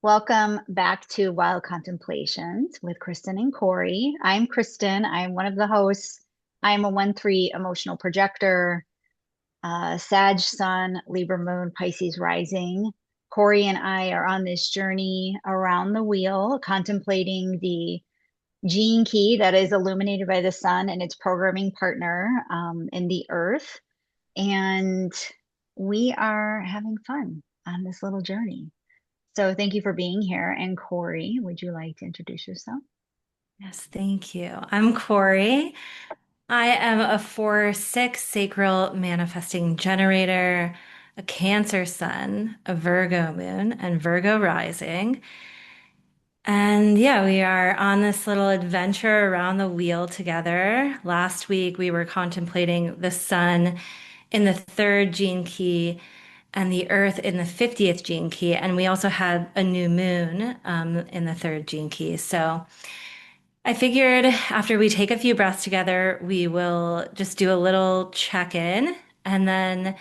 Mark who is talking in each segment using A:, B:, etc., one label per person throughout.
A: Welcome back to Wild Contemplations with Kristin and Cori. I'm Kristin. I'm one of the hosts. I'm a 1-3 emotional projector, Sag Sun, Libra Moon, Pisces Rising. Cori and I are on this journey around the wheel, contemplating the gene key that is illuminated by the sun and its programming partner in the earth. And we are having fun on this little journey. So thank you for being here. And Cori, would you like to introduce yourself?
B: Yes, thank you. I'm Cori. I am a 4-6 sacral manifesting generator, a Cancer sun, a Virgo moon, and Virgo rising. And yeah, we are on this little adventure around the wheel together. Last week, we were contemplating the sun in the third gene key and the earth in the 50th gene key. And we also had a new moon in the third gene key. So I figured after we take a few breaths together, we will just do a little check-in and then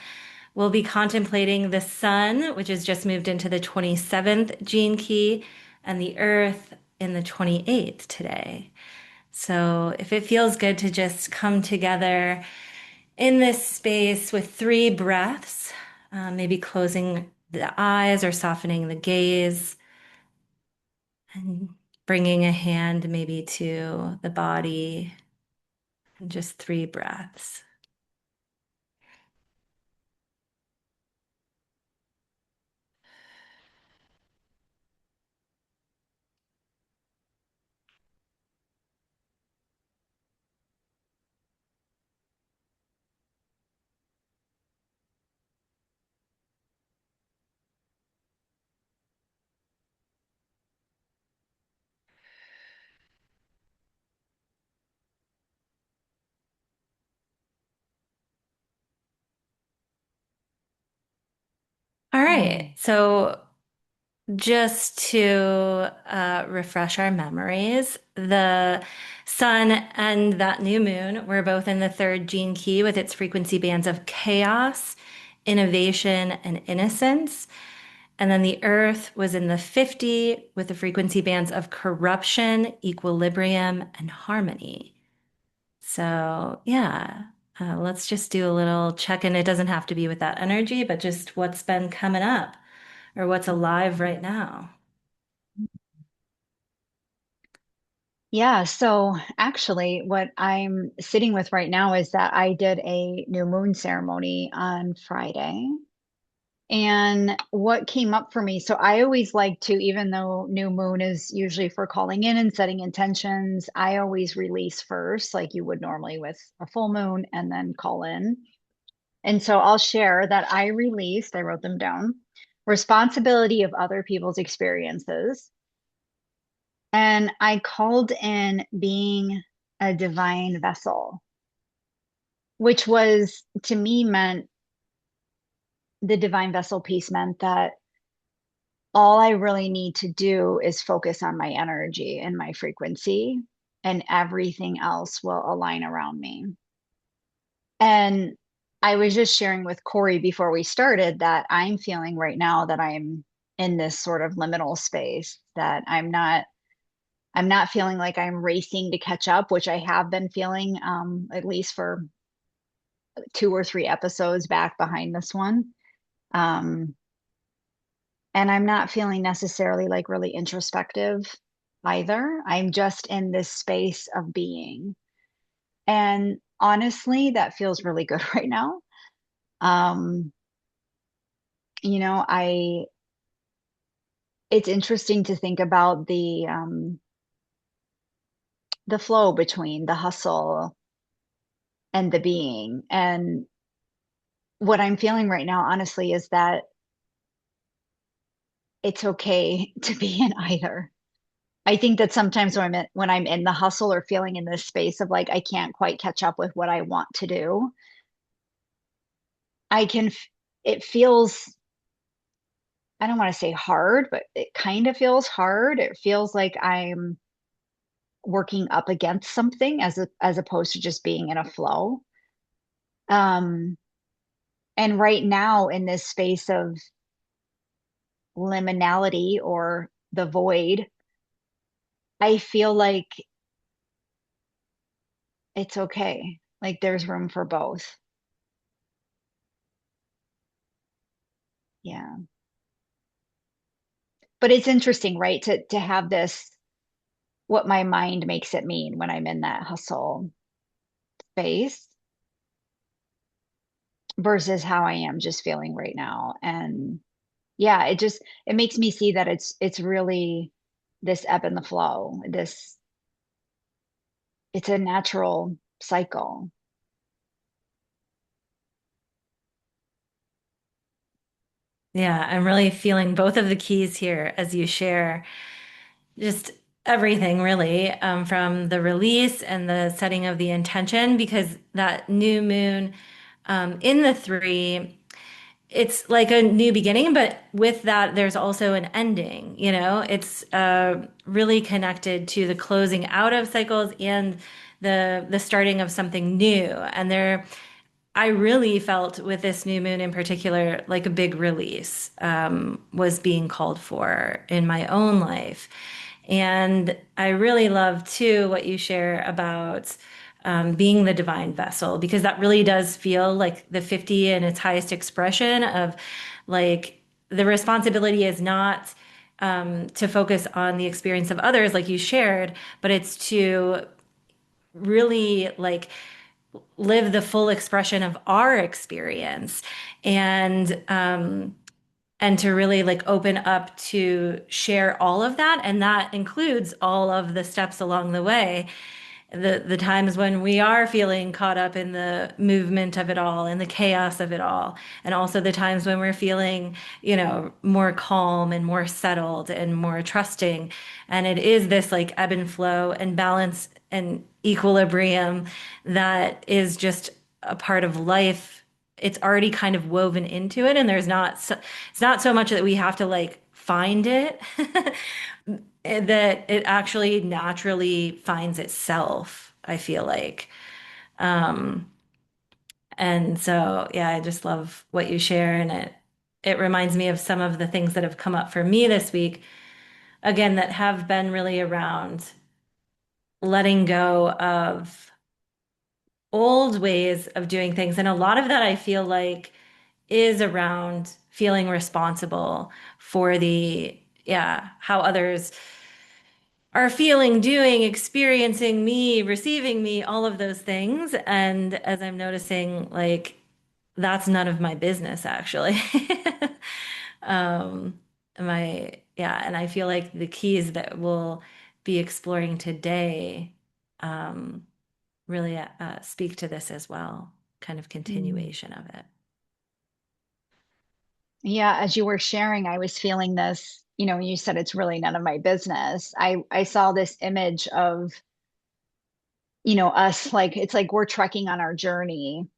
B: we'll be contemplating the sun, which has just moved into the 27th gene key, and the earth in the 28th today. So if it feels good to just come together in this space with 3 breaths, maybe closing the eyes or softening the gaze and bringing a hand maybe to the body, and just 3 breaths. All right.
A: Mm.
B: So just to refresh our memories, the sun and that new moon were both in the third gene key with its frequency bands of chaos, innovation, and innocence. And then the earth was in the 50 with the frequency bands of corruption, equilibrium, and harmony. So, yeah, let's just do a little check in. It doesn't have to be with that energy, but just what's been coming up or what's alive right now.
A: Yeah, so actually, what I'm sitting with right now is that I did a new moon ceremony on Friday. And what came up for me, so I always like to, even though new moon is usually for calling in and setting intentions, I always release first, like you would normally with a full moon, and then call in. And so I'll share that I wrote them down, responsibility of other people's experiences. And I called in being a divine vessel, which was to me meant the divine vessel piece meant that all I really need to do is focus on my energy and my frequency, and everything else will align around me. And I was just sharing with Cori before we started that I'm feeling right now that I'm in this sort of liminal space, that I'm not feeling like I'm racing to catch up, which I have been feeling at least for 2 or 3 episodes back behind this one. Um, and I'm not feeling necessarily like really introspective either. I'm just in this space of being. And honestly, that feels really good right now. Um, I it's interesting to think about the flow between the hustle and the being. And what I'm feeling right now, honestly, is that it's okay to be in either. I think that sometimes when I'm in the hustle or feeling in this space of like I can't quite catch up with what I want to do, I can it feels, I don't want to say hard, but it kind of feels hard. It feels like I'm working up against something as opposed to just being in a flow. Um, and right now in this space of liminality or the void, I feel like it's okay. Like there's room for both. Yeah. But it's interesting, right? To have this, what my mind makes it mean when I'm in that hustle space versus how I am just feeling right now. And yeah, it makes me see that it's really this ebb and the flow. It's a natural cycle.
B: Yeah, I'm really feeling both of the keys here as you share just everything really, from the release and the setting of the intention, because that new moon in the three, it's like a new beginning, but with that, there's also an ending. It's really connected to the closing out of cycles and the starting of something new. And I really felt with this new moon in particular, like a big release was being called for in my own life. And I really love too what you share about being the divine vessel, because that really does feel like the 50 in its highest expression of like the responsibility is not to focus on the experience of others, like you shared, but it's to really like live the full expression of our experience, and to really like open up to share all of that, and that includes all of the steps along the way, the times when we are feeling caught up in the movement of it all and the chaos of it all, and also the times when we're feeling, more calm and more settled and more trusting. And it is this like ebb and flow and balance and equilibrium that is just a part of life. It's already kind of woven into it, and it's not so much that we have to like find it, that it actually naturally finds itself, I feel like. Um, and so, yeah, I just love what you share. And it reminds me of some of the things that have come up for me this week, again, that have been really around letting go of old ways of doing things. And a lot of that I feel like is around feeling responsible for how others are feeling, doing, experiencing me, receiving me, all of those things. And as I'm noticing, like, that's none of my business, actually. um, and I feel like the keys that we'll be exploring today um, really speak to this as well, kind of
A: Mm.
B: continuation of it.
A: Yeah, as you were sharing, I was feeling this, you said it's really none of my business. I saw this image of, us like it's like we're trekking on our journey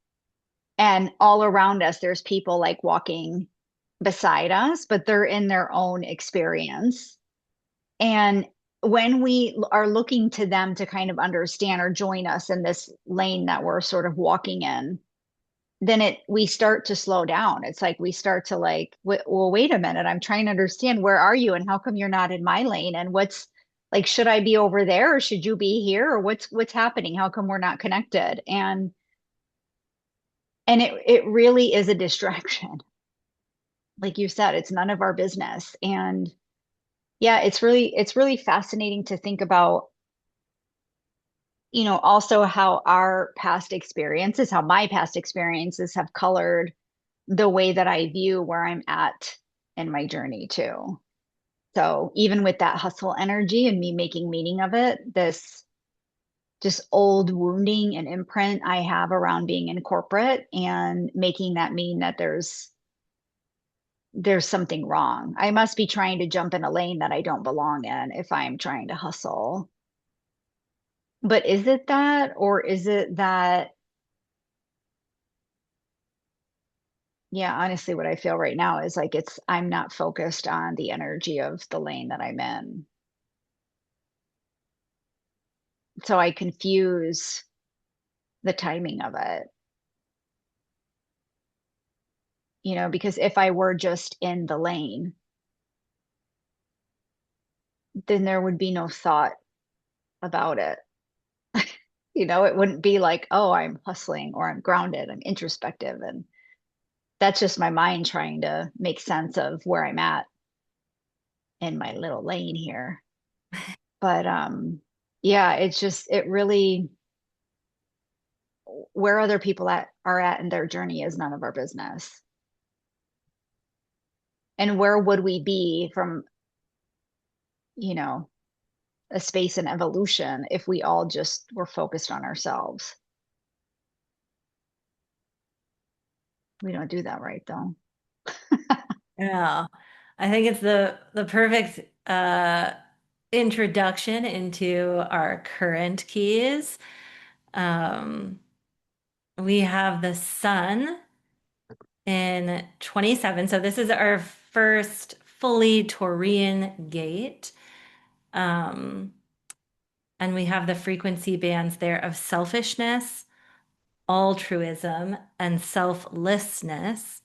A: and all around us there's people like walking beside us, but they're in their own experience. And when we are looking to them to kind of understand or join us in this lane that we're sort of walking in, then we start to slow down. It's like we start to like, well, wait a minute, I'm trying to understand, where are you and how come you're not in my lane, and what's like, should I be over there or should you be here, or what's happening, how come we're not connected? And it really is a distraction. Like you said, it's none of our business. And yeah, it's really fascinating to think about, also how our past experiences, how my past experiences have colored the way that I view where I'm at in my journey too. So even with that hustle energy and me making meaning of it, this just old wounding and imprint I have around being in corporate and making that mean that there's something wrong. I must be trying to jump in a lane that I don't belong in if I'm trying to hustle. But is it that, or is it that, yeah, honestly, what I feel right now is like I'm not focused on the energy of the lane that I'm in. So I confuse the timing of it, because if I were just in the lane, then there would be no thought about it. It wouldn't be like, oh, I'm hustling or I'm grounded, I'm introspective. And that's just my mind trying to make sense of where I'm at in my little lane here. But yeah, it really, where other people are at in their journey is none of our business. And where would we be from, you know, a space in evolution if we all just were focused on ourselves? We don't do that right though.
B: Yeah. I think it's the perfect introduction into our current keys. Um, we have the sun in 27. So this is our first fully Taurian gate. Um, and we have the frequency bands there of selfishness, altruism, and selflessness.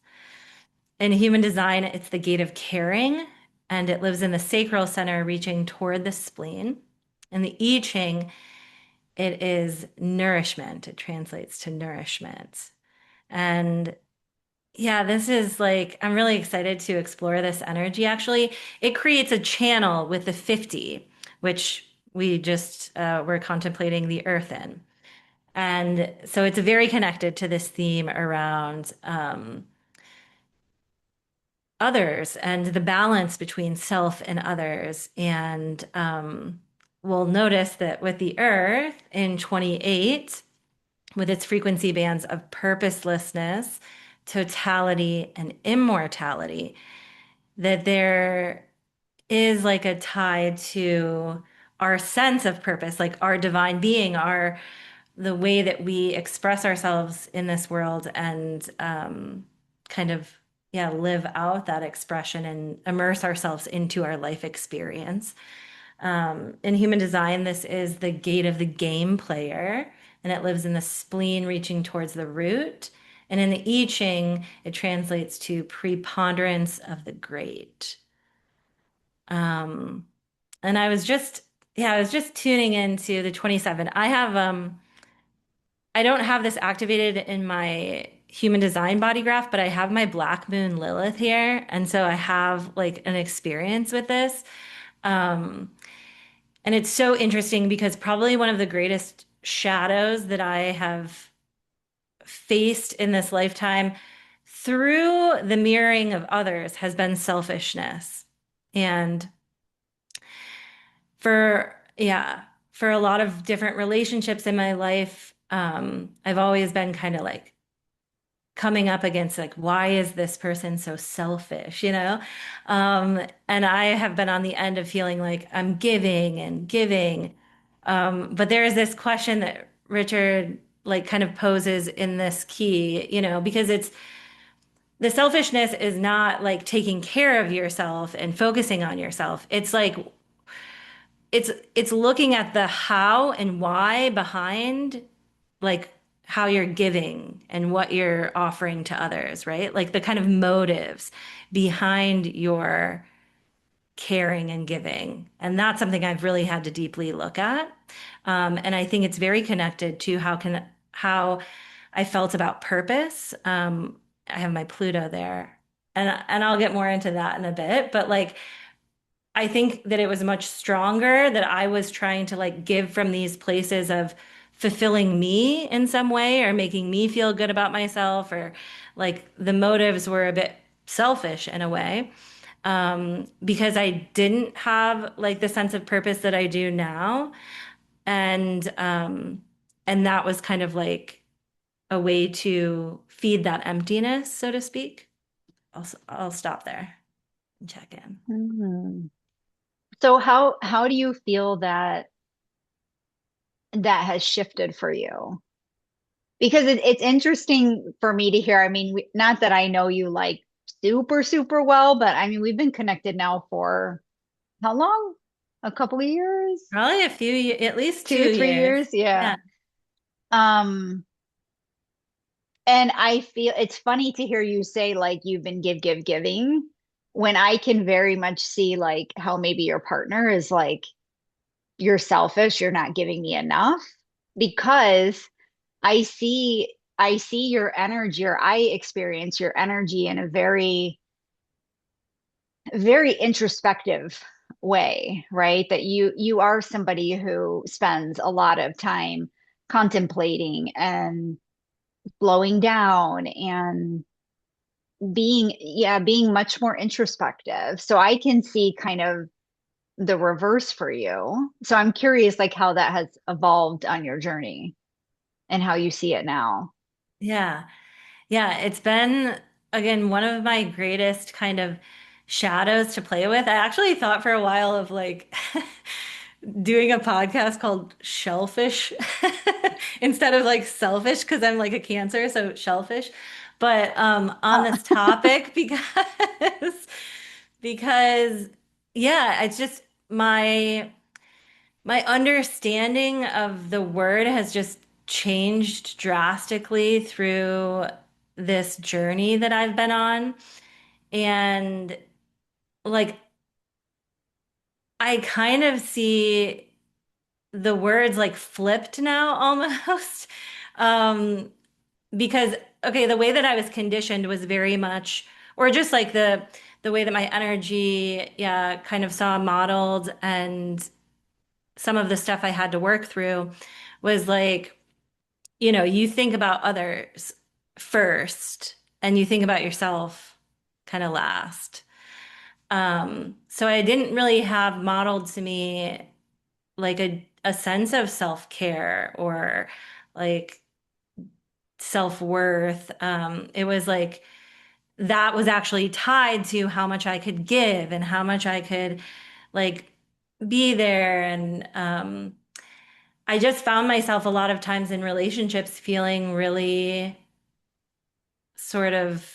B: In human design, it's the gate of caring, and it lives in the sacral center, reaching toward the spleen. In the I Ching, it is nourishment. It translates to nourishment. And yeah, this is like, I'm really excited to explore this energy. Actually, it creates a channel with the 50, which we just were contemplating the earth in. And so it's very connected to this theme around others and the balance between self and others. And we'll notice that with the earth in 28, with its frequency bands of purposelessness, totality, and immortality, that there is like a tie to our sense of purpose, like our divine being, our the way that we express ourselves in this world and kind of yeah live out that expression and immerse ourselves into our life experience. In human design, this is the gate of the game player, and it lives in the spleen reaching towards the root. And in the I Ching, it translates to preponderance of the great. Um, and I was just tuning into the 27. I don't have this activated in my human design body graph, but I have my Black Moon Lilith here. And so I have like an experience with this. Um, and it's so interesting because probably one of the greatest shadows that I have faced in this lifetime through the mirroring of others has been selfishness. And yeah, for a lot of different relationships in my life, I've always been kind of like coming up against like, why is this person so selfish, you know? And I have been on the end of feeling like I'm giving and giving. But there is this question that Richard like kind of poses in this key, you know, because it's the selfishness is not like taking care of yourself and focusing on yourself. It's like it's looking at the how and why behind like how you're giving and what you're offering to others, right? Like the kind of motives behind your caring and giving. And that's something I've really had to deeply look at. And I think it's very connected to how I felt about purpose. I have my Pluto there. And I'll get more into that in a bit, but like I think that it was much stronger that I was trying to like give from these places of fulfilling me in some way or making me feel good about myself or like the motives were a bit selfish in a way because I didn't have like the sense of purpose that I do now and and that was kind of like a way to feed that emptiness so to speak. I'll stop there and check in.
A: Hmm. So how do you feel that has shifted for you? Because it's interesting for me to hear. I mean, not that I know you like super, super well, but I mean, we've been connected now for how long? A couple of years?
B: Probably at least two
A: Two, three
B: years.
A: years? Yeah.
B: Yeah.
A: Um, and I feel it's funny to hear you say like you've been giving. when I can very much see like how maybe your partner is like, you're selfish, you're not giving me enough because I see your energy, or I experience your energy in a very introspective way, right? That you are somebody who spends a lot of time contemplating and slowing down and being much more introspective. So I can see kind of the reverse for you. So I'm curious like how that has evolved on your journey and how you see it now.
B: Yeah. Yeah, it's been again one of my greatest kind of shadows to play with. I actually thought for a while of like doing a podcast called Shellfish instead of like selfish because I'm like a Cancer, so shellfish. But on
A: Uh,
B: this topic because yeah, it's just my understanding of the word has just changed drastically through this journey that I've been on. And like, I kind of see the words like flipped now almost. Um, because, okay, the way that I was conditioned was very much, or just like the way that my energy, yeah, kind of saw modeled and some of the stuff I had to work through was like, you think about others first and you think about yourself kind of last. So I didn't really have modeled to me like a sense of self-care or like self-worth. It was like that was actually tied to how much I could give and how much I could like be there. And I just found myself a lot of times in relationships feeling really sort of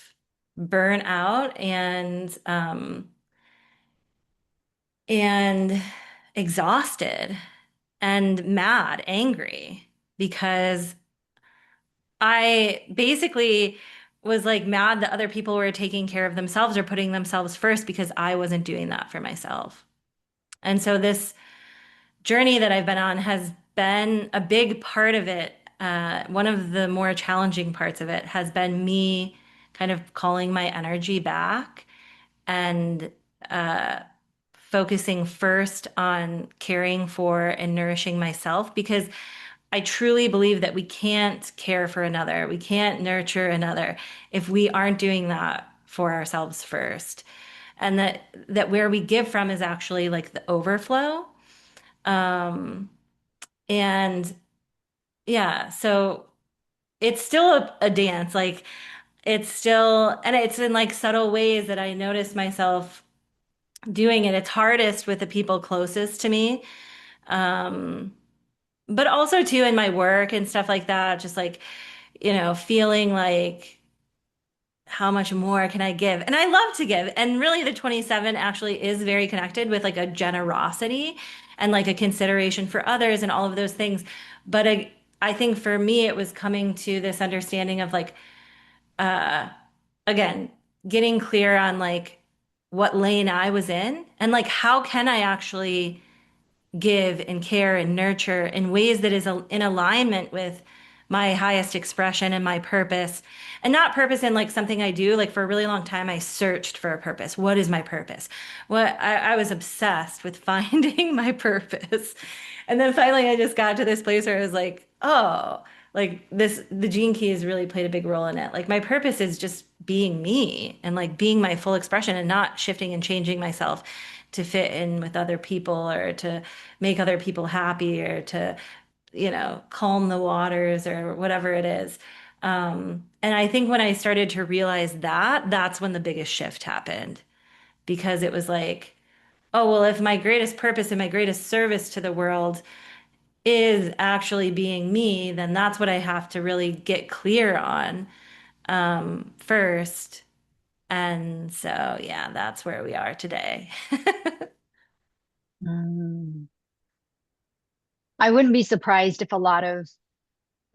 B: burnt out and exhausted and mad, angry because I basically was like mad that other people were taking care of themselves or putting themselves first because I wasn't doing that for myself. And so this journey that I've been on has been a big part of it. One of the more challenging parts of it has been me kind of calling my energy back and uh, focusing first on caring for and nourishing myself because I truly believe that we can't care for another, we can't nurture another if we aren't doing that for ourselves first. And that where we give from is actually like the overflow. And yeah, so it's still a dance. Like it's still, and it's in like subtle ways that I notice myself doing it. It's hardest with the people closest to me. Um, but also too in my work and stuff like that, just like, feeling like how much more can I give? And I love to give. And really the 27 actually is very connected with like a generosity and like a consideration for others and all of those things. But I think for me, it was coming to this understanding of like, again, getting clear on like what lane I was in and like how can I actually give and care and nurture in ways that is in alignment with my highest expression and my purpose. And not purpose in like something I do. Like for a really long time, I searched for a purpose. What is my purpose? I was obsessed with finding my purpose. And then finally, I just got to this place where I was like, oh, like the Gene Key has really played a big role in it. Like my purpose is just being me and like being my full expression and not shifting and changing myself to fit in with other people or to make other people happy or to, calm the waters or whatever it is. And I think when I started to realize that, that's when the biggest shift happened because it was like, oh, well, if my greatest purpose and my greatest service to the world is actually being me, then that's what I have to really get clear on first. And so, yeah, that's where we are today.
A: mm. I wouldn't be surprised if a lot of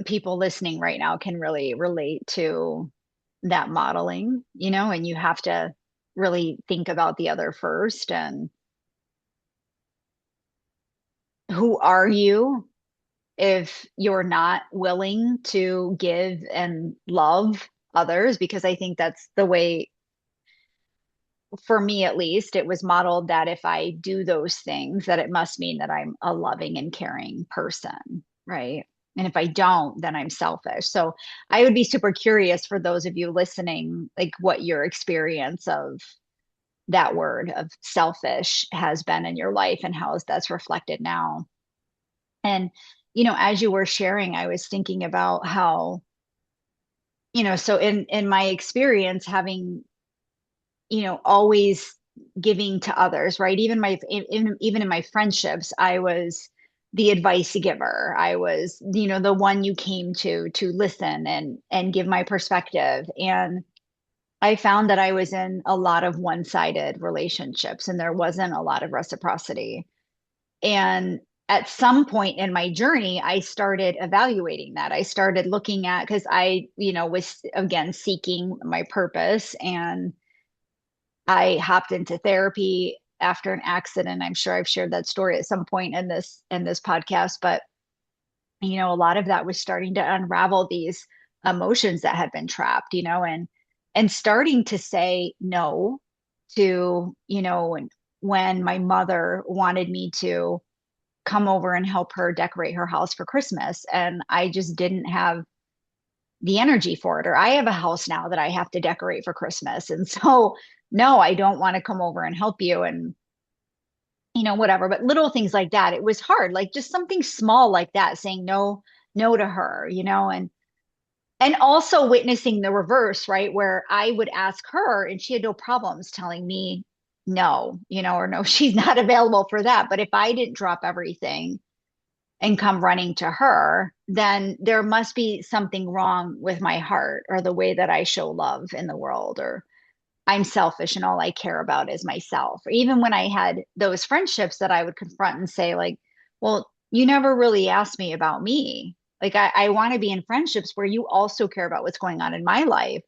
A: people listening right now can really relate to that modeling, and you have to. really think about the other first. And who are you if you're not willing to give and love others? Because I think that's the way, for me at least, it was modeled that if I do those things, that it must mean that I'm a loving and caring person, right? And if I don't, then I'm selfish. So I would be super curious for those of you listening, like what your experience of that word of selfish has been in your life and how that's reflected now. And, as you were sharing, I was thinking about how, so in my experience, having, always giving to others, right? Even in my friendships, I was the advice giver. I was, the one you came to listen and give my perspective. And I found that I was in a lot of one-sided relationships and there wasn't a lot of reciprocity. And at some point in my journey, I started evaluating that. I started looking at, because I, was again seeking my purpose, and I hopped into therapy after an accident. I'm sure I've shared that story at some point in this podcast, but a lot of that was starting to unravel these emotions that had been trapped, and starting to say no to, when my mother wanted me to come over and help her decorate her house for Christmas. And I just didn't have the energy for it. Or I have a house now that I have to decorate for Christmas. And so, no, I don't want to come over and help you. And, whatever. But little things like that, it was hard. Like just something small like that, saying no, no to her, and also witnessing the reverse, right? Where I would ask her and she had no problems telling me no, or no, she's not available for that. But if I didn't drop everything and come running to her, then there must be something wrong with my heart or the way that I show love in the world, or I'm selfish and all I care about is myself. Or even when I had those friendships that I would confront and say, like, well, you never really asked me about me. Like I want to be in friendships where you also care about what's going on in my life.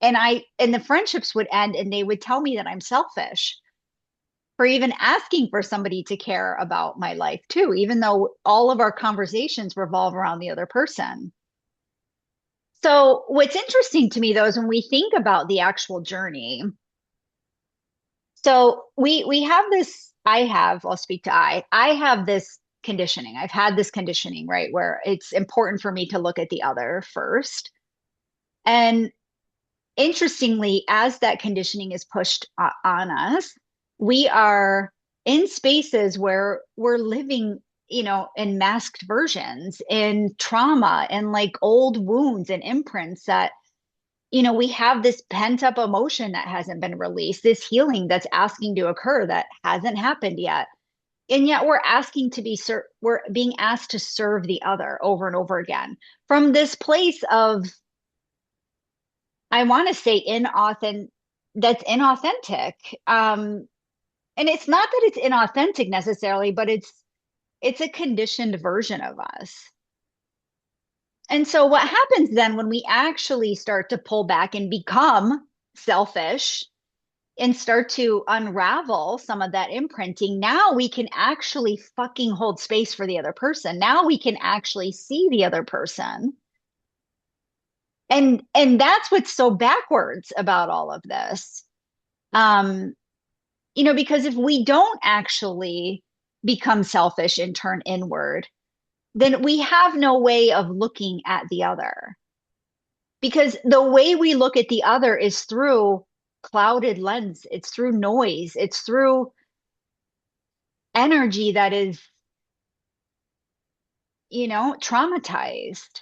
A: And the friendships would end and they would tell me that I'm selfish for even asking for somebody to care about my life too, even though all of our conversations revolve around the other person. So, what's interesting to me though is when we think about the actual journey. So we have this, I'll speak to I have this conditioning. I've had this conditioning, right, where it's important for me to look at the other first. And interestingly, as that conditioning is pushed on us, we are in spaces where we're living, in masked versions, in trauma and like old wounds and imprints that, we have this pent up emotion that hasn't been released, this healing that's asking to occur that hasn't happened yet. And yet we're being asked to serve the other over and over again from this place of, I want to say that's inauthentic. And it's not that it's inauthentic necessarily, but it's a conditioned version of us. And so what happens then when we actually start to pull back and become selfish and start to unravel some of that imprinting, now we can actually fucking hold space for the other person. Now we can actually see the other person. And that's what's so backwards about all of this. Um, because if we don't actually become selfish and turn inward, then we have no way of looking at the other. Because the way we look at the other is through clouded lens, it's through noise, it's through energy that is, traumatized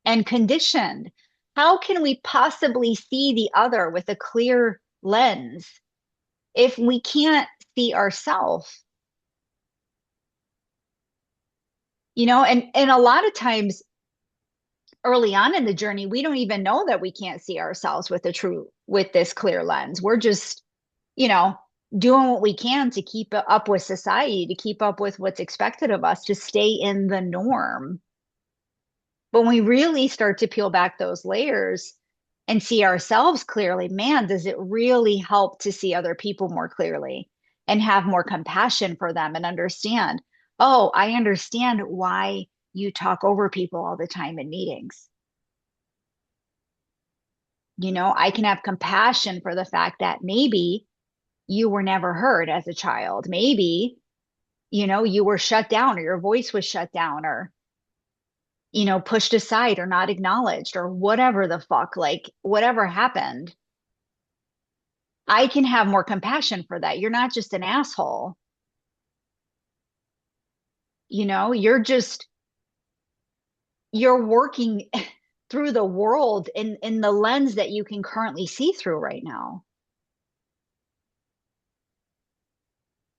A: and conditioned. How can we possibly see the other with a clear lens if we can't see ourselves? And a lot of times early on in the journey, we don't even know that we can't see ourselves with this clear lens. We're just, you know, doing what we can to keep up with society, to keep up with what's expected of us, to stay in the norm. But when we really start to peel back those layers and see ourselves clearly, man, does it really help to see other people more clearly and have more compassion for them and understand, oh, I understand why you talk over people all the time in meetings. I can have compassion for the fact that maybe you were never heard as a child. Maybe, you were shut down or your voice was shut down or, pushed aside or not acknowledged or whatever the fuck, like whatever happened. I can have more compassion for that. You're not just an asshole. You're working through the world in the lens that you can currently see through right now.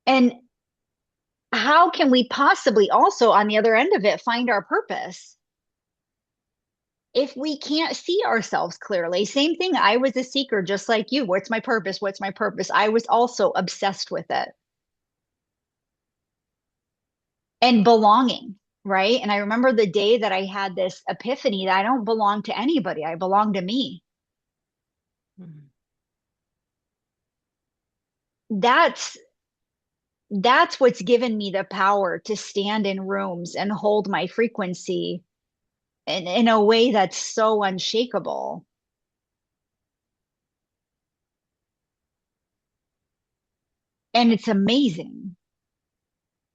A: And how can we possibly also, on the other end of it, find our purpose if we can't see ourselves clearly? Same thing. I was a seeker just like you. What's my purpose? What's my purpose? I was also obsessed with it and belonging, right? And I remember the day that I had this epiphany that I don't belong to anybody. I belong to me.
B: Mhm.
A: That's that's what's given me the power to stand in rooms and hold my frequency in a way that's so unshakable. And it's amazing.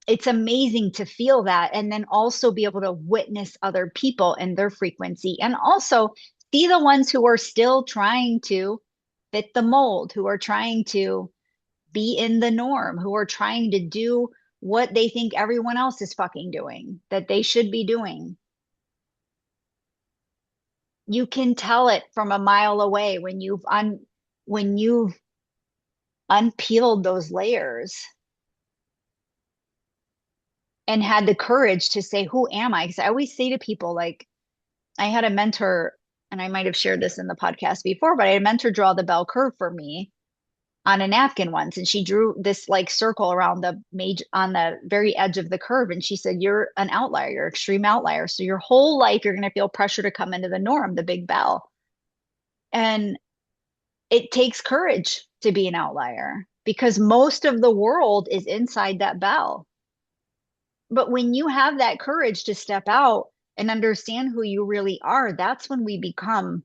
A: It's amazing to feel that and then also be able to witness other people and their frequency and also see the ones who are still trying to fit the mold, who are trying to be in the norm, who are trying to do what they think everyone else is fucking doing, that they should be doing. You can tell it from a mile away when you've unpeeled those layers and had the courage to say, who am I? Because I always say to people, like, I had a mentor, and I might have shared this in the podcast before, but I had a mentor draw the bell curve for me on a napkin once, and she drew this like circle around the major on the very edge of the curve, and she said, "You're an outlier, you're an extreme outlier. So your whole life, you're going to feel pressure to come into the norm, the big bell." And it takes courage to be an outlier because most of the world is inside that bell. But when you have that courage to step out and understand who you really are, that's when we can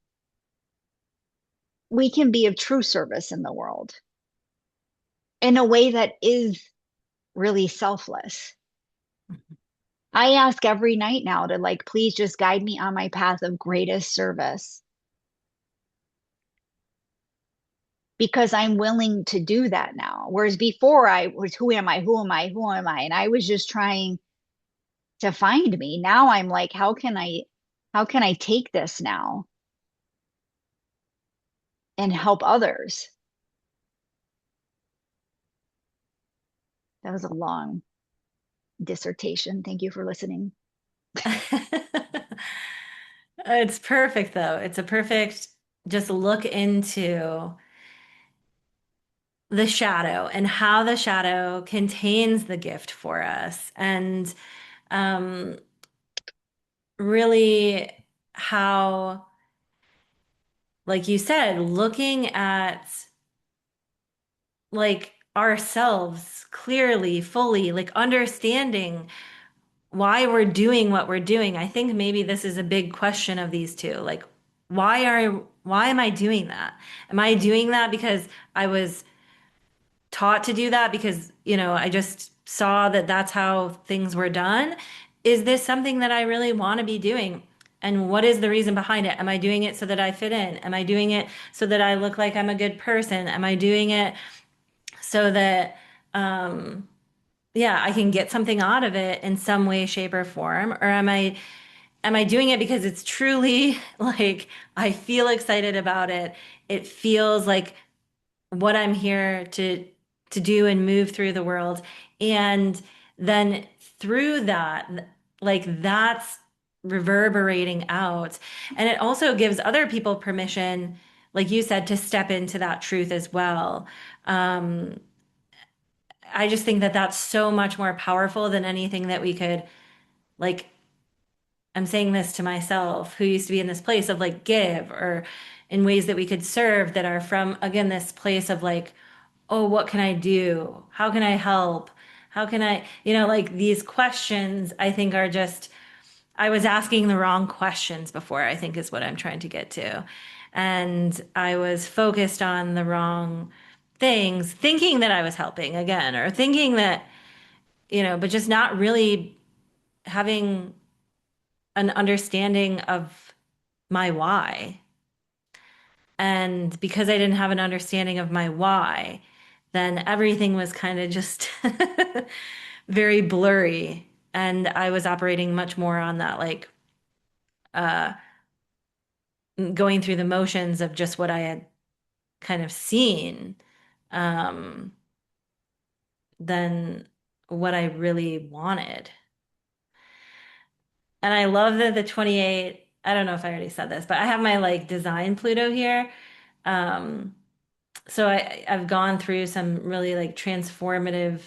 A: be of true service in the world in a way that is really selfless. I ask every night now to like, please just guide me on my path of greatest service because I'm willing to do that now. Whereas before I was, who am I? Who am I? Who am I? And I was just trying to find me. Now I'm like, how can I take this now and help others? That was a long dissertation. Thank you for listening.
B: It's perfect though. It's a perfect just look into the shadow and how the shadow contains the gift for us and um, really how, like you said, looking at like ourselves clearly, fully, like understanding why we're doing what we're doing. I think maybe this is a big question of these two. Like, why am I doing that? Am I doing that because I was taught to do that because, I just saw that that's how things were done? Is this something that I really want to be doing? And what is the reason behind it? Am I doing it so that I fit in? Am I doing it so that I look like I'm a good person? Am I doing it so that yeah, I can get something out of it in some way, shape, or form? Or am I doing it because it's truly like I feel excited about it. It feels like what I'm here to do and move through the world. And then through that, like that's reverberating out. And it also gives other people permission, like you said, to step into that truth as well. Um, I just think that that's so much more powerful than anything that we could, like, I'm saying this to myself who used to be in this place of like give or, in ways that we could serve that are from, again, this place of like, oh, what can I do? How can I help? How can I, like these questions, I think are just, I was asking the wrong questions before, I think is what I'm trying to get to. And I was focused on the wrong things, thinking that I was helping again, or thinking that, but just not really having an understanding of my why. And because I didn't have an understanding of my why, then everything was kind of just very blurry. And I was operating much more on that, like uh, going through the motions of just what I had kind of seen um, than what I really wanted. And I love that the 28, I don't know if I already said this, but I have my like design Pluto here. Um, so I've gone through some really like transformative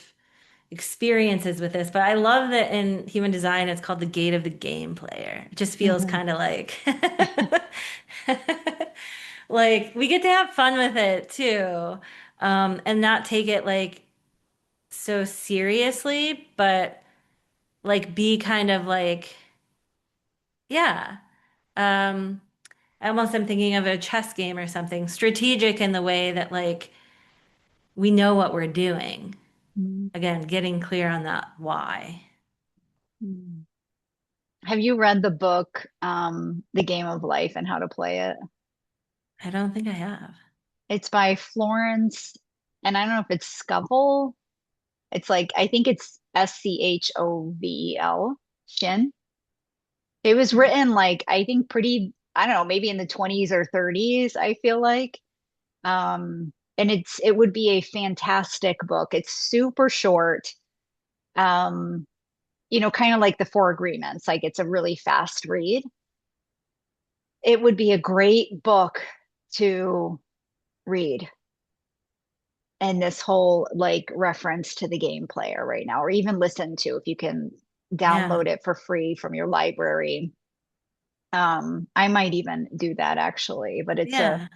B: experiences with this, but I love that in human design it's called the gate of the game player. It just feels
A: Hmm.
B: kind of like like we get to have fun with it too. And not take it like so seriously, but like be kind of like, yeah. Um, I almost am thinking of a chess game or something, strategic in the way that like we know what we're doing. Again, getting clear on that why.
A: Hmm. Have you read the book, The Game of Life and How to Play It?
B: I don't think I have.
A: It's by Florence, and I don't know if it's Scovel. It's like, I think it's Schovel, Shin. It was written like, I think pretty, I don't know, maybe in the 20s or 30s, I feel like. And it would be a fantastic book. It's super short. Um, kind of like the Four Agreements, like it's a really fast read. It would be a great book to read, and this whole like reference to the game player right now, or even listen to if you can
B: Yeah.
A: download it for free from your library. I might even do that actually, but
B: Yeah.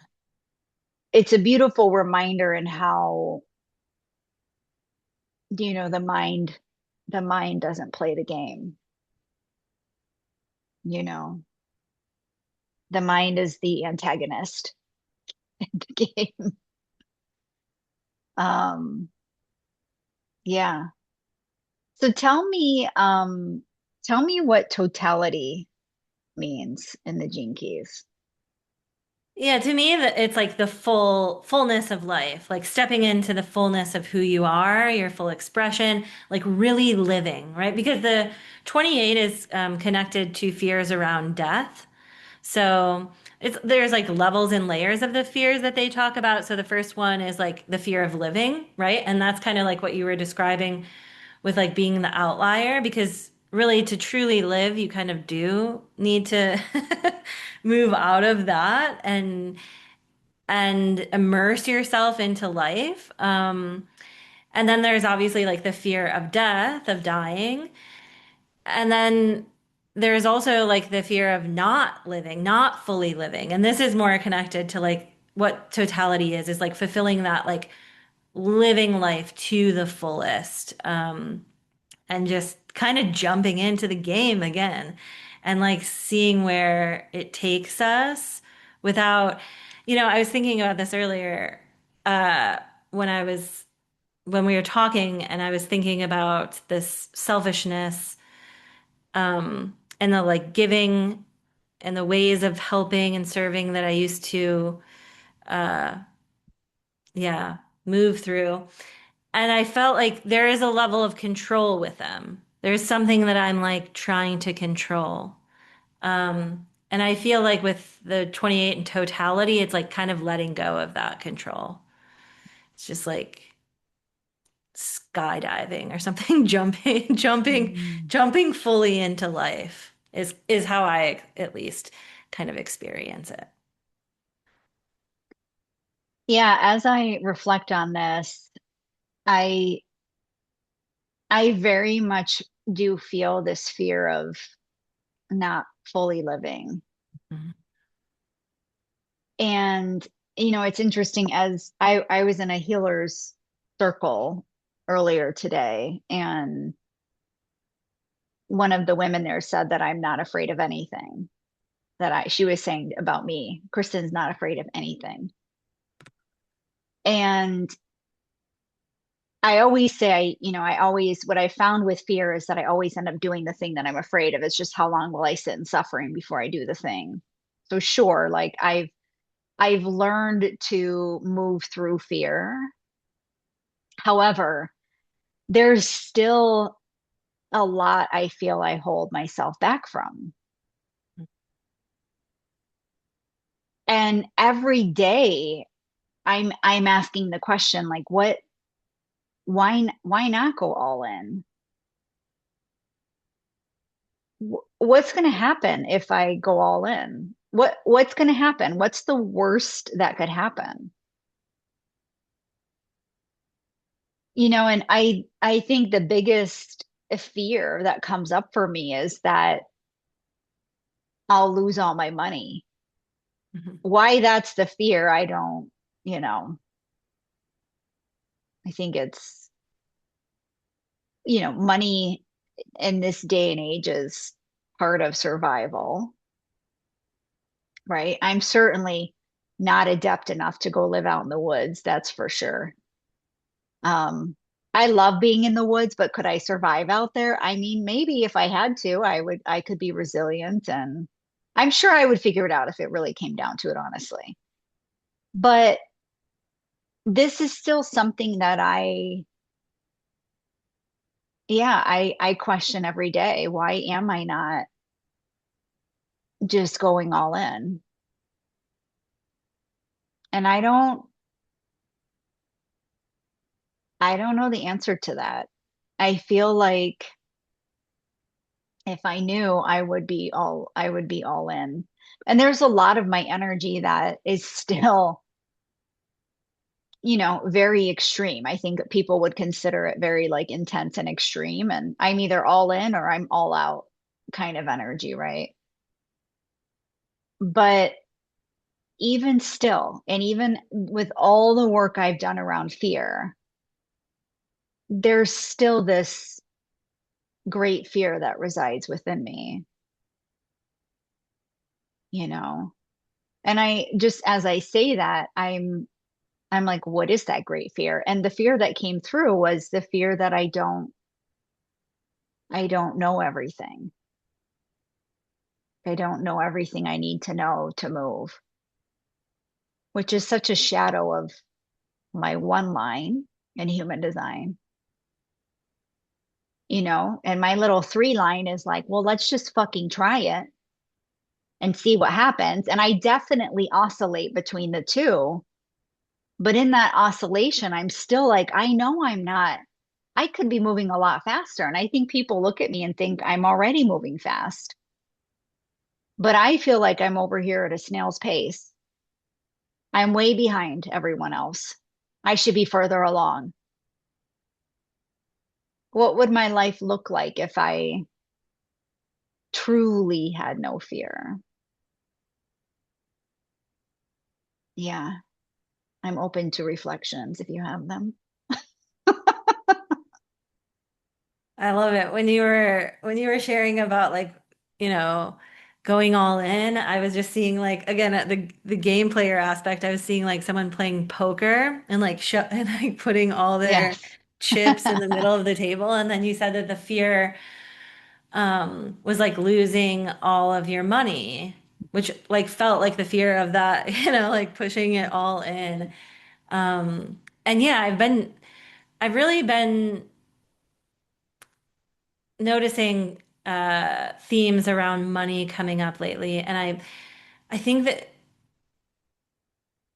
A: it's a beautiful reminder in how, the mind doesn't play the game, you know. The mind is the antagonist in the game. Um, yeah. So tell me what totality means in the Gene Keys.
B: Yeah, to me, it's like the fullness of life, like stepping into the fullness of who you are, your full expression, like really living, right? Because the 28 is connected to fears around death. So there's like levels and layers of the fears that they talk about. So the first one is like the fear of living, right? And that's kind of like what you were describing with like being the outlier, because really to truly live, you kind of do need to move out of that and immerse yourself into life. And then there's obviously like the fear of death, of dying. And then there's also like the fear of not living, not fully living. And this is more connected to like what totality is like fulfilling that, like living life to the fullest. And just kind of jumping into the game again and like seeing where it takes us without, I was thinking about this earlier uh, when I was, when we were talking, and I was thinking about this selfishness and the like giving and the ways of helping and serving that I used to, yeah, move through. And I felt like there is a level of control with them. There's something that I'm like trying to control. And I feel like with the 28 in totality, it's like kind of letting go of that control. It's just like skydiving or something,
A: Mm.
B: jumping fully into life is how I at least kind of experience it.
A: Yeah, as I reflect on this, I I very much do feel this fear of not fully living.
B: Mhm.
A: And, it's interesting as I was in a healer's circle earlier today, and one of the women there said that I'm not afraid of anything. She was saying about me, Kristin's not afraid of anything. And I always say, what I found with fear is that I always end up doing the thing that I'm afraid of. It's just how long will I sit in suffering before I do the thing? So sure, like I've learned to move through fear. However, there's still a lot I feel I hold myself back from. And every day I'm asking the question like why not go all in? What's going to happen if I go all in? What's going to happen? What's the worst that could happen? And I think the biggest fear that comes up for me is that I'll lose all my money.
B: Mhm.
A: Why that's the fear, I don't, you know, I think it's, money in this day and age is part of survival, right? I'm certainly not adept enough to go live out in the woods, that's for sure. Um, I love being in the woods, but could I survive out there? I mean, maybe if I had to, I could be resilient, and I'm sure I would figure it out if it really came down to it, honestly. But this is still something that yeah, I question every day. Why am I not just going all in? And I don't know the answer to that. I feel like if I knew, I would be all in. And there's a lot of my energy that is still, very extreme. I think people would consider it very like intense and extreme. And I'm either all in or I'm all out kind of energy, right? But even still, and even with all the work I've done around fear, there's still this great fear that resides within me, you know? And I just, as I say that, I'm like, what is that great fear? And the fear that came through was the fear that I don't know everything. I don't know everything I need to know to move, which is such a shadow of my one line in human design, and my little three line is like, well, let's just fucking try it and see what happens. And I definitely oscillate between the two. But in that oscillation, I'm still like, I know I'm not, I could be moving a lot faster. And I think people look at me and think I'm already moving fast. But I feel like I'm over here at a snail's pace. I'm way behind everyone else. I should be further along. What would my life look like if I truly had no fear? Yeah, I'm open to reflections if you have them.
B: I love it. When you were sharing about like, you know, going all in, I was just seeing like again at the game player aspect, I was seeing like someone playing poker and like and like putting all their
A: Yes.
B: chips in the middle of the table. And then you said that the fear was like losing all of your money, which like felt like the fear of that, like pushing it all in. And yeah, I've really been noticing themes around money coming up lately, and I think that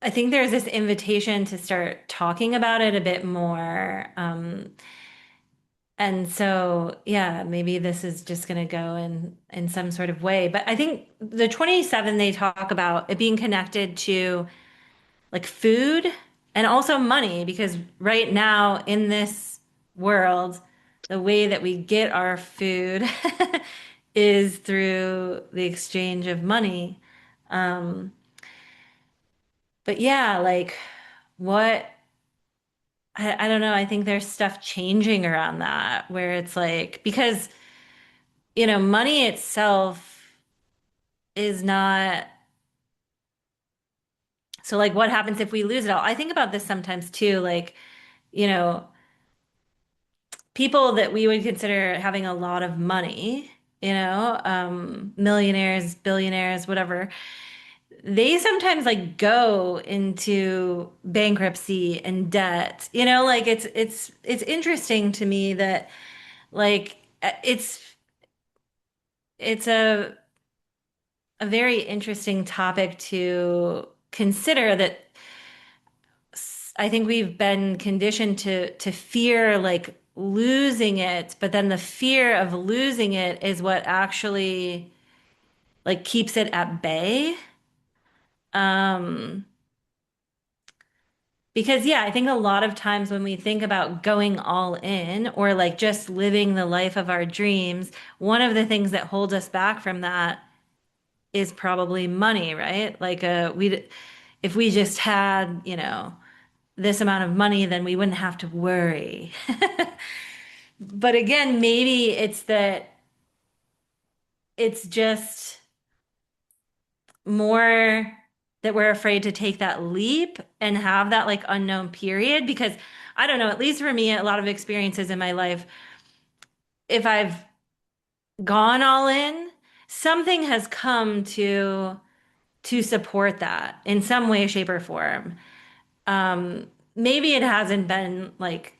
B: I think there's this invitation to start talking about it a bit more. And so, yeah, maybe this is just going to go in some sort of way. But I think the 27 they talk about it being connected to like food and also money, because right now in this world, the way that we get our food is through the exchange of money. but yeah, like what I don't know. I think there's stuff changing around that where it's like, because, money itself is not, so like what happens if we lose it all? I think about this sometimes too, like, you know, people that we would consider having a lot of money, millionaires, billionaires, whatever, they sometimes like go into bankruptcy and debt. Like it's interesting to me that like it's a very interesting topic to consider that I think we've been conditioned to fear like losing it, but then the fear of losing it is what actually like keeps it at bay. Um, because yeah, I think a lot of times when we think about going all in or like just living the life of our dreams, one of the things that holds us back from that is probably money, right? Like if we just had, this amount of money, then we wouldn't have to worry. But again, maybe it's that it's just more that we're afraid to take that leap and have that like unknown period because I don't know, at least for me, a lot of experiences in my life, if I've gone all in, something has come to support that in some way, shape, or form. Maybe it hasn't been like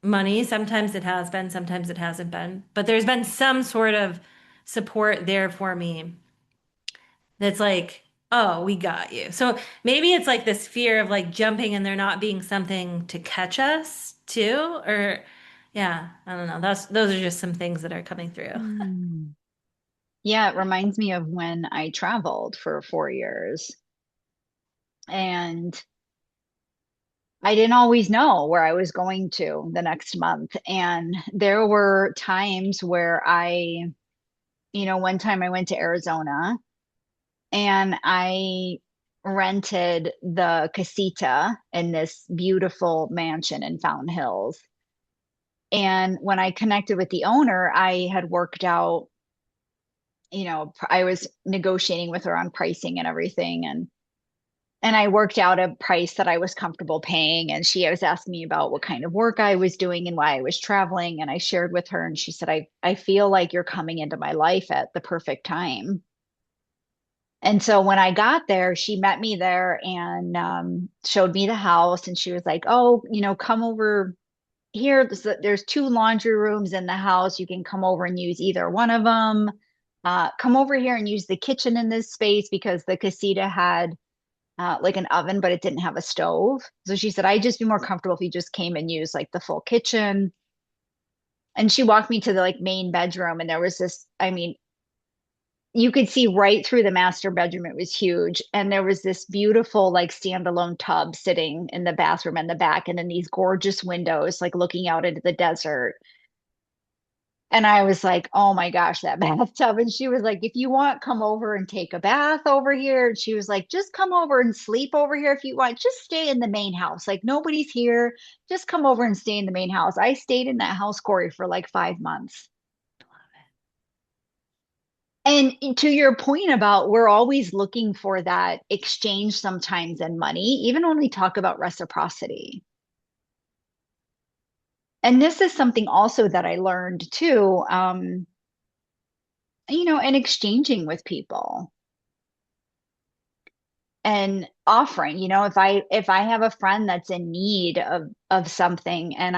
B: money. Sometimes it has been, sometimes it hasn't been. But there's been some sort of support there for me that's like, oh, we got you. So maybe it's like this fear of like jumping and there not being something to catch us too. Or yeah, I don't know. Those are just some things that are coming through.
A: Hmm. Yeah, it reminds me of when I traveled for 4 years and I didn't always know where I was going to the next month. And there were times where one time I went to Arizona and I rented the casita in this beautiful mansion in Fountain Hills. And when I connected with the owner, I had worked out, I was negotiating with her on pricing and everything. And I worked out a price that I was comfortable paying. And she was asking me about what kind of work I was doing and why I was traveling. And I shared with her, and she said, I feel like you're coming into my life at the perfect time. And so when I got there, she met me there and showed me the house. And she was like, oh, come over here. There's two laundry rooms in the house. You can come over and use either one of them. Come over here and use the kitchen in this space because the casita had like an oven, but it didn't have a stove. So she said, I'd just be more comfortable if you just came and used like the full kitchen. And she walked me to the like main bedroom, and there was this, I mean, you could see right through the master bedroom. It was huge. And there was this beautiful, like, standalone tub sitting in the bathroom in the back, and then these gorgeous windows, like looking out into the desert. And I was like, oh my gosh, that bathtub. And she was like, if you want, come over and take a bath over here. And she was like, just come over and sleep over here if you want. Just stay in the main house. Like, nobody's here. Just come over and stay in the main house. I stayed in that house, Cori, for like 5 months. And to your point about we're always looking for that exchange sometimes in money, even when we talk about reciprocity. And this is something also that I learned too, in exchanging with people and offering, if I have a friend that's in need of something and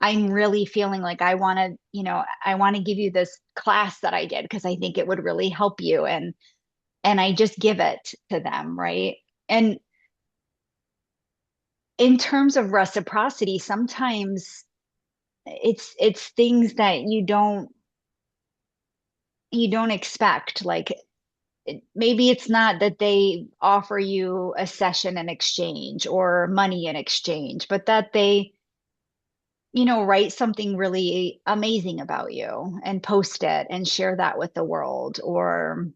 A: I'm really feeling like I want to give you this class that I did because I think it would really help you, and I just give it to them, right? And in terms of reciprocity, sometimes it's things that you don't expect. Like, maybe it's not that they offer you a session in exchange or money in exchange, but that they write something really amazing about you and post it and share that with the world, or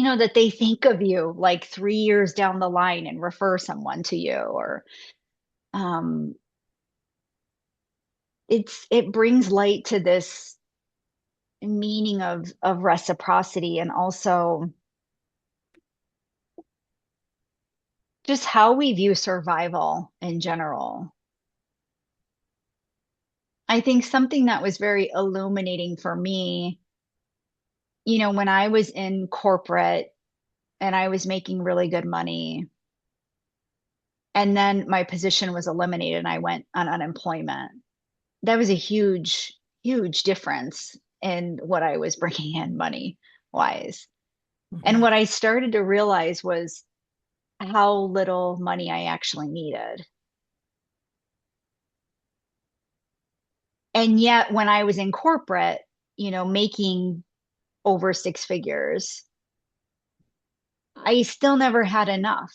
A: that they think of you like 3 years down the line and refer someone to you, or um, it brings light to this meaning of reciprocity, and also just how we view survival in general. I think something that was very illuminating for me, when I was in corporate and I was making really good money, and then my position was eliminated and I went on unemployment. That was a huge, huge difference in what I was bringing in money wise. And
B: Mhm.
A: what I started to realize was how little money I actually needed. And yet, when I was in corporate, making over six figures, I still never had enough.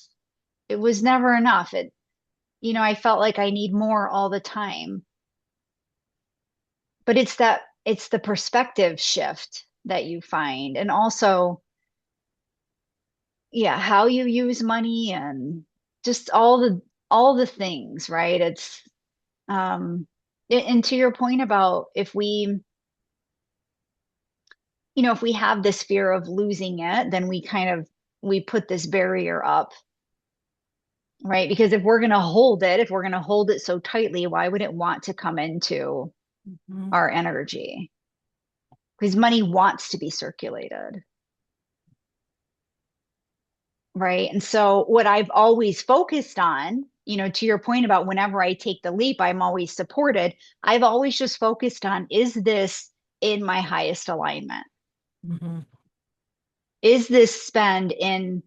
A: It was never enough. I felt like I need more all the time. But it's the perspective shift that you find. And also, yeah, how you use money, and just all the things, right? Um and to your point about, if we have this fear of losing it, then we put this barrier up, right? Because if we're going to hold it so tightly, why would it want to come into
B: Mhm.
A: our energy? Because money wants to be circulated, right? And so what I've always focused on, to your point about whenever I take the leap, I'm always supported. I've always just focused on, is this in my highest alignment?
B: Mhm.
A: Is this spend in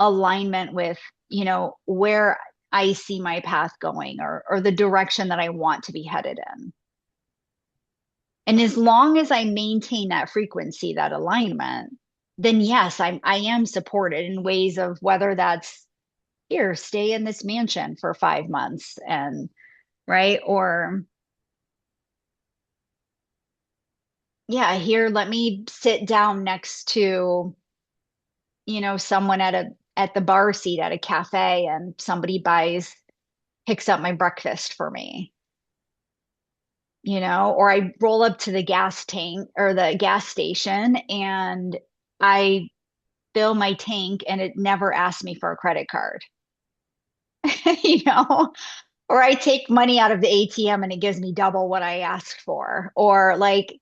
A: alignment with, where I see my path going, or the direction that I want to be headed in? And as long as I maintain that frequency, that alignment, then yes, I am supported in ways of, whether that's, here, stay in this mansion for 5 months, and right, or yeah, here, let me sit down next to, someone at the bar seat at a cafe, and somebody picks up my breakfast for me, or I roll up to the gas tank or the gas station, and I fill my tank and it never asks me for a credit card. you know or I take money out of the ATM and it gives me double what I asked for, or like,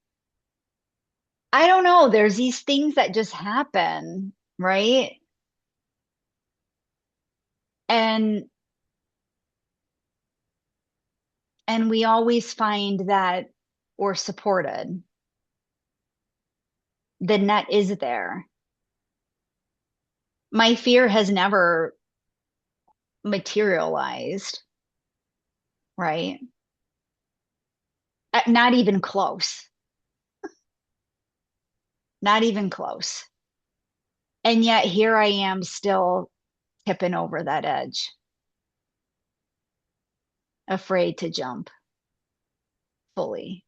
A: I don't know, there's these things that just happen, right? And and we always find that we're supported. The net is there. My fear has never materialized, right? Not even close. Not even close. And yet here I am, still tipping over that edge, afraid to jump fully.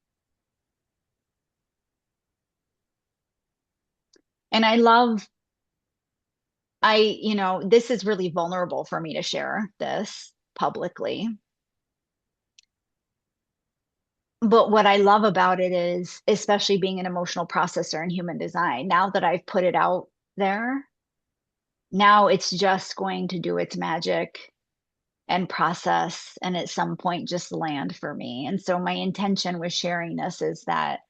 A: And this is really vulnerable for me to share this publicly. But what I love about it is, especially being an emotional processor in human design, now that I've put it out there, now it's just going to do its magic and process, and at some point just land for me. And so my intention with sharing this is that,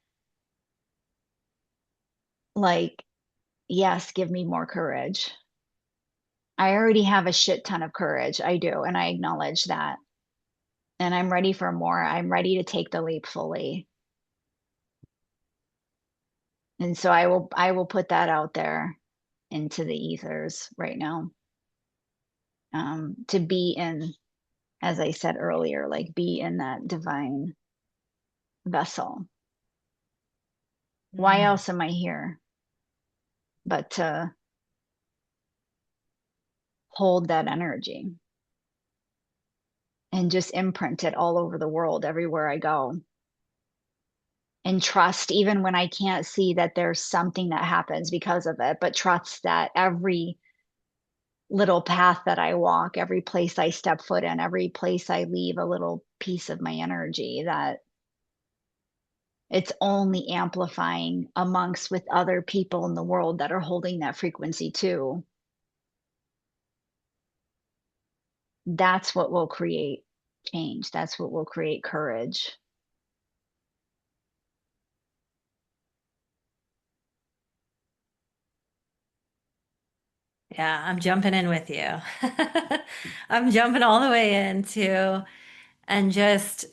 A: like, yes, give me more courage. I already have a shit ton of courage. I do. And I acknowledge that. And I'm ready for more. I'm ready to take the leap fully. And so I will put that out there into the ethers right now. To be in, as I said earlier, like, be in that divine vessel. Why
B: Mm.
A: else am I here but to hold that energy and just imprint it all over the world, everywhere I go? and trust even when I can't see that there's something that happens because of it, but trust that every little path that I walk, every place I step foot in, every place I leave a little piece of my energy, that it's only amplifying amongst with other people in the world that are holding that frequency too. That's what will create change. That's what will create courage.
B: Yeah, I'm jumping in with you. I'm jumping all the way in too. And just,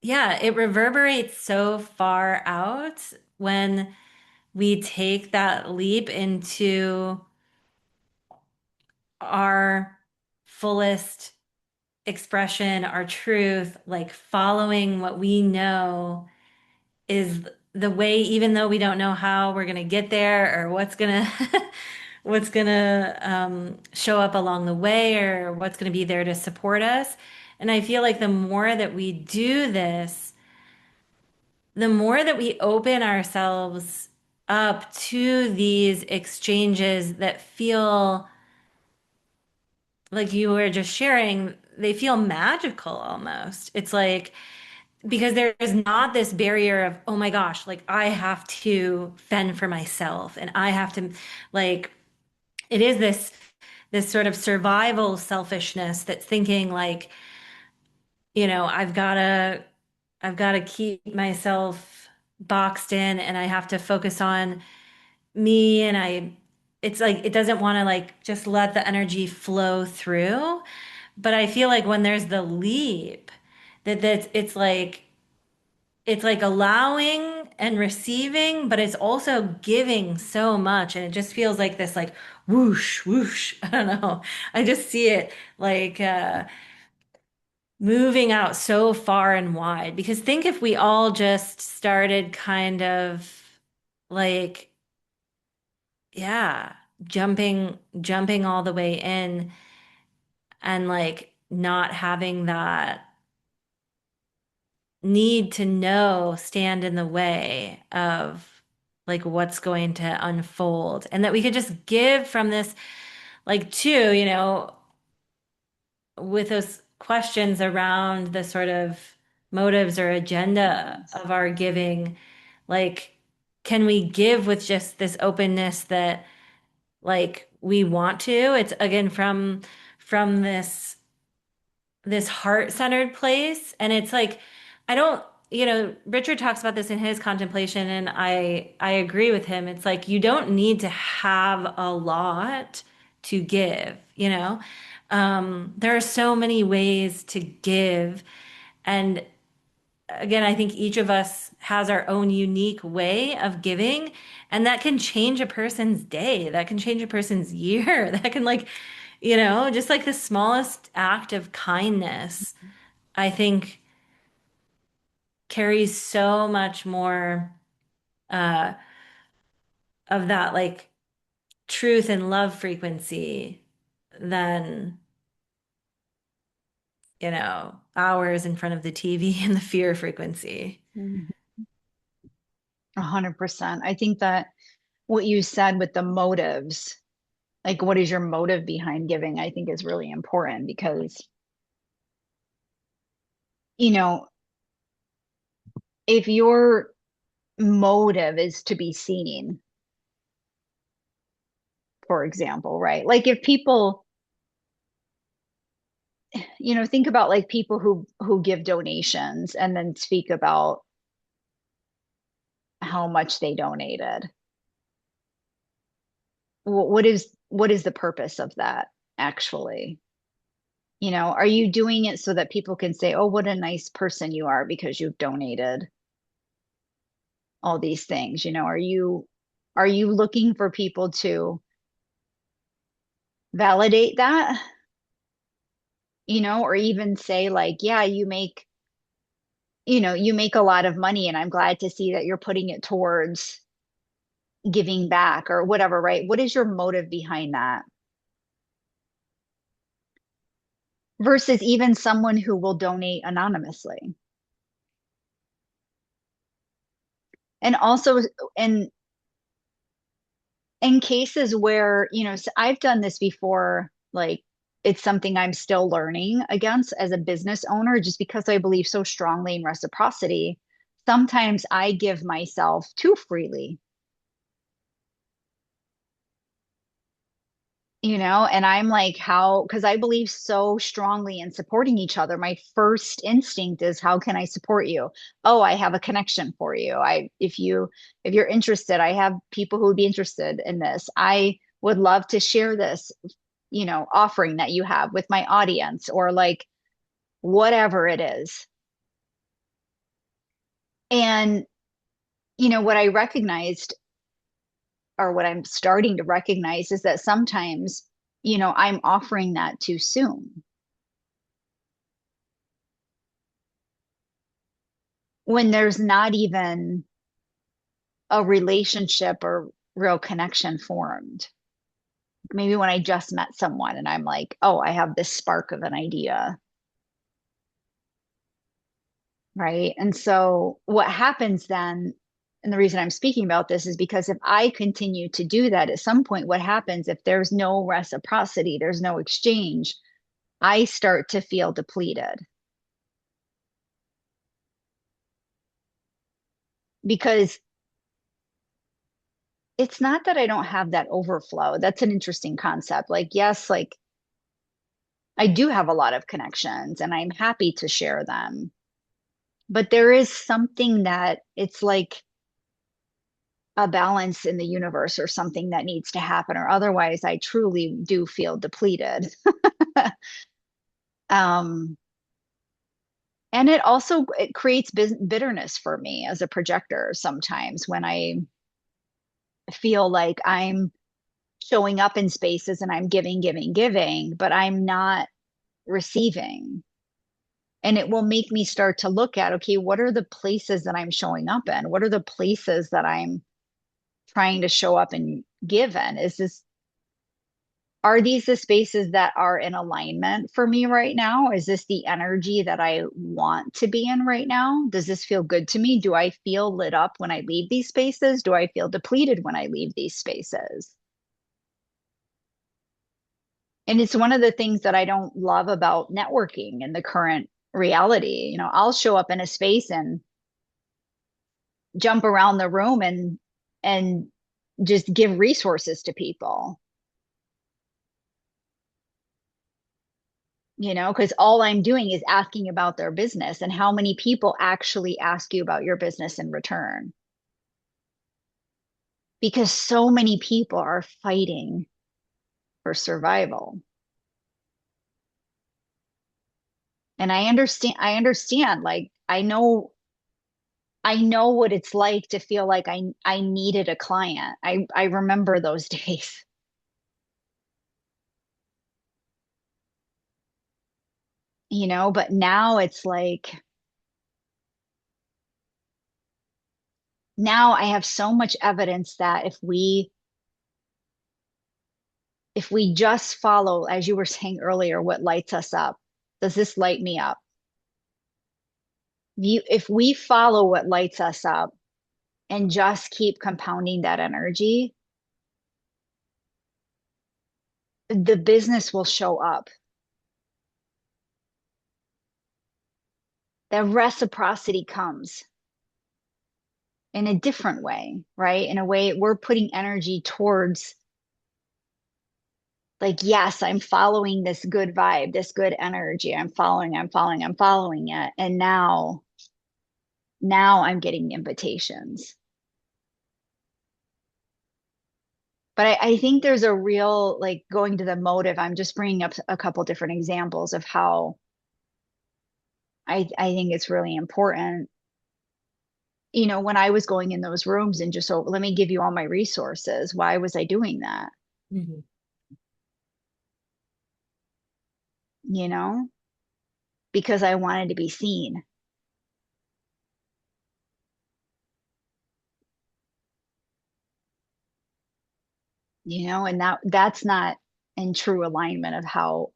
B: yeah, it reverberates so far out when we take that leap into our fullest expression, our truth, like following what we know is the way, even though we don't know how we're going to get there or what's going to what's going to show up along the way or what's going to be there to support us. And I feel like the more that we do this, the more that we open ourselves up to these exchanges that feel like you were just sharing, they feel magical almost. It's like, because there is not this barrier of, oh my gosh, like I have to fend for myself and I have to, like, it is this sort of survival selfishness that's thinking like, I've got to keep myself boxed in and I have to focus on me and it's like it doesn't want to like just let the energy flow through. But I feel like when there's the leap, that it's like allowing and receiving, but it's also giving so much. And it just feels like this like whoosh, whoosh. I don't know. I just see it like moving out so far and wide. Because think if we all just started kind of like, yeah, jumping all the way in and like not having that need to know stand in the way of like what's going to unfold and that we could just give from this like too, with those questions around the sort of motives or agenda
A: Yes.
B: of our giving, like can we give with just this openness that like we want to? It's again from this heart-centered place. And it's like, I don't, Richard talks about this in his contemplation, and I agree with him. It's like you don't need to have a lot to give, you know? There are so many ways to give. And again, I think each of us has our own unique way of giving, and that can change a person's day, that can change a person's year, that can like, just like the smallest act of kindness, I think carries so much more uh, of that like truth and love frequency than, hours in front of the TV and the fear frequency.
A: Mhm. 100%. I think that what you said with the motives, like what is your motive behind giving, I think is really important because, you know, if your motive is to be seen, for example, right? Like if people, think about like people who give donations and then speak about how much they donated. What is the purpose of that actually? Are you doing it so that people can say, "Oh, what a nice person you are because you've donated all these things?" Are you looking for people to validate that, or even say like, "Yeah, you make a lot of money and I'm glad to see that you're putting it towards giving back or whatever," right? What is your motive behind that? Versus even someone who will donate anonymously. And also in in cases where, so I've done this before, like it's something I'm still learning against as a business owner, just because I believe so strongly in reciprocity. Sometimes I give myself too freely, and I'm like, how, because I believe so strongly in supporting each other. My first instinct is, how can I support you? Oh, I have a connection for you. If you're interested, I have people who would be interested in this. I would love to share this, offering that you have with my audience, or like whatever it is. And, what I recognized, or what I'm starting to recognize, is that sometimes, I'm offering that too soon, when there's not even a relationship or real connection formed. Maybe when I just met someone and I'm like, oh, I have this spark of an idea, right? And so what happens then, and the reason I'm speaking about this is because if I continue to do that, at some point, what happens if there's no reciprocity, there's no exchange, I start to feel depleted, because it's not that I don't have that overflow. That's an interesting concept. Like, yes, like I do have a lot of connections and I'm happy to share them. But there is something that it's like a balance in the universe or something that needs to happen, or otherwise I truly do feel depleted. um, and it creates bitterness for me as a projector sometimes, when I feel like I'm showing up in spaces and I'm giving, giving, giving, but I'm not receiving. And it will make me start to look at, okay, what are the places that I'm showing up in? What are the places that I'm trying to show up and give in? Are these the spaces that are in alignment for me right now? Is this the energy that I want to be in right now? Does this feel good to me? Do I feel lit up when I leave these spaces? Do I feel depleted when I leave these spaces? And it's one of the things that I don't love about networking in the current reality. I'll show up in a space and jump around the room and just give resources to people, because all I'm doing is asking about their business. And how many people actually ask you about your business in return? Because so many people are fighting for survival. And I understand, like I know what it's like to feel like I needed a client. I remember those days, but now it's like, now I have so much evidence that if we just follow, as you were saying earlier, what lights us up, does this light me up? If we follow what lights us up and just keep compounding that energy, the business will show up. The reciprocity comes in a different way, right? In a way, we're putting energy towards, like, yes, I'm following this good vibe, this good energy. I'm following it. And now I'm getting invitations. But I think there's a real, like, going to the motive. I'm just bringing up a couple different examples of how I think it's really important. When I was going in those rooms and just, oh, let me give you all my resources. Why was I doing that?
B: Mhm.
A: You know, because I wanted to be seen, and that's not in true alignment of how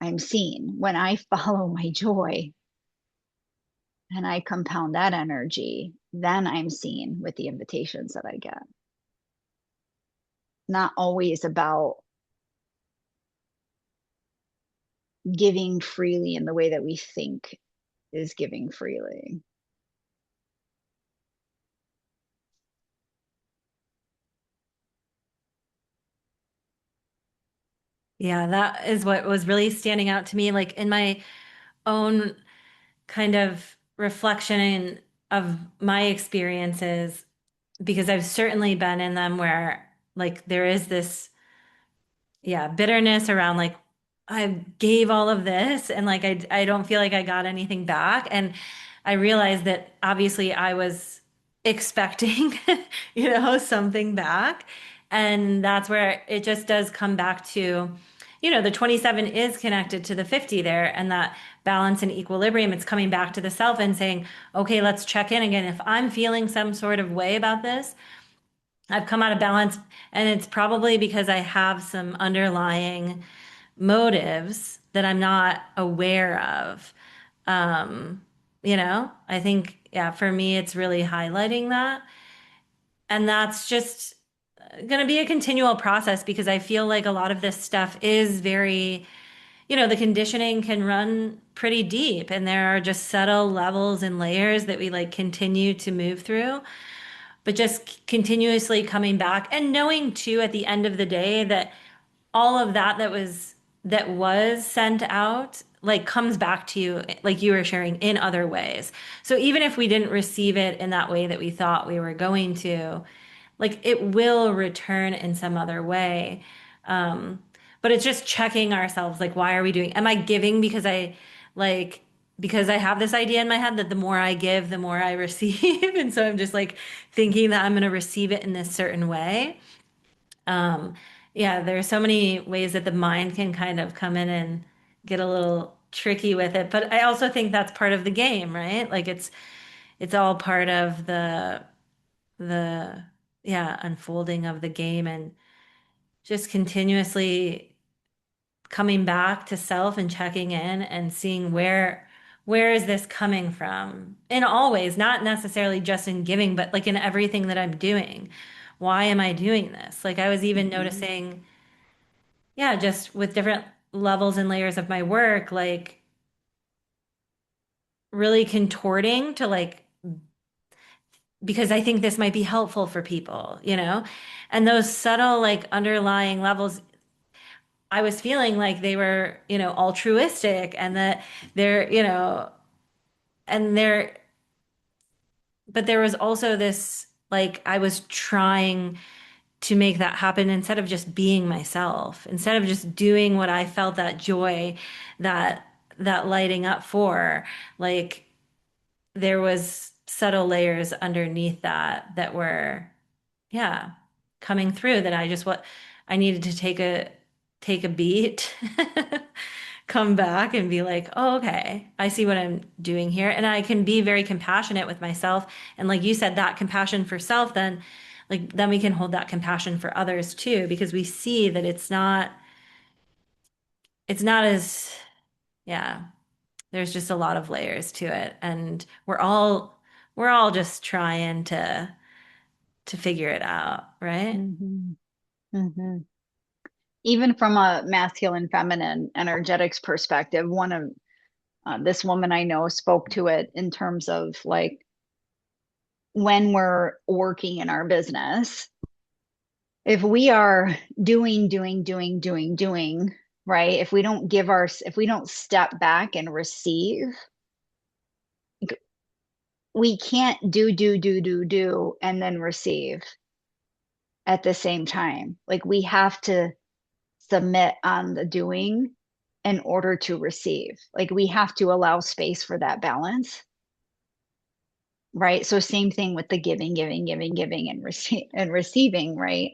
A: I'm seen. When I follow my joy, and I compound that energy, then I'm seen with the invitations that I get. Not always about giving freely in the way that we think is giving freely.
B: Yeah, that is what was really standing out to me, like in my own kind of reflection of my experiences, because I've certainly been in them where like there is this, yeah, bitterness around like I gave all of this and like I don't feel like I got anything back. And I realized that obviously I was expecting, something back. And that's where it just does come back to, the 27 is connected to the 50 there and that balance and equilibrium. It's coming back to the self and saying, okay, let's check in again. If I'm feeling some sort of way about this, I've come out of balance, and it's probably because I have some underlying motives that I'm not aware of. I think, yeah, for me, it's really highlighting that. And that's just going to be a continual process because I feel like a lot of this stuff is very, the conditioning can run pretty deep, and there are just subtle levels and layers that we like continue to move through, but just continuously coming back and knowing too at the end of the day that all of that was sent out like comes back to you like you were sharing in other ways. So even if we didn't receive it in that way that we thought we were going to, like it will return in some other way. Um, but it's just checking ourselves like why are we doing? Am I giving like because I have this idea in my head that the more I give, the more I receive. And so I'm just like thinking that I'm going to receive it in this certain way. Um, yeah, there are so many ways that the mind can kind of come in and get a little tricky with it. But I also think that's part of the game, right? Like it's all part of the yeah, unfolding of the game and just continuously coming back to self and checking in and seeing where is this coming from? In all ways, not necessarily just in giving, but like in everything that I'm doing. Why am I doing this? Like I was even
A: Mm-hmm.
B: noticing, yeah, just with different levels and layers of my work, like really contorting to like because I think this might be helpful for people, And those subtle like underlying levels, I was feeling like they were, altruistic and that they're, and they're, but there was also this like I was trying to make that happen instead of just being myself, instead of just doing what I felt that joy, that that lighting up for, like there was subtle layers underneath that were yeah coming through that I just what I needed to take a beat come back and be like, oh, okay, I see what I'm doing here. And I can be very compassionate with myself. And like you said, that compassion for self, then like then we can hold that compassion for others too, because we see that it's not as yeah, there's just a lot of layers to it. And we're all just trying to figure it out, right?
A: Mm-hmm. Mm-hmm. Even from a masculine feminine energetics perspective, one of this woman I know spoke to it in terms of like when we're working in our business, if we are doing, right? If we don't step back and receive, we can't do, and then receive at the same time. Like we have to submit on the doing in order to receive. Like we have to allow space for that balance, right? So same thing with the giving and receiving, right?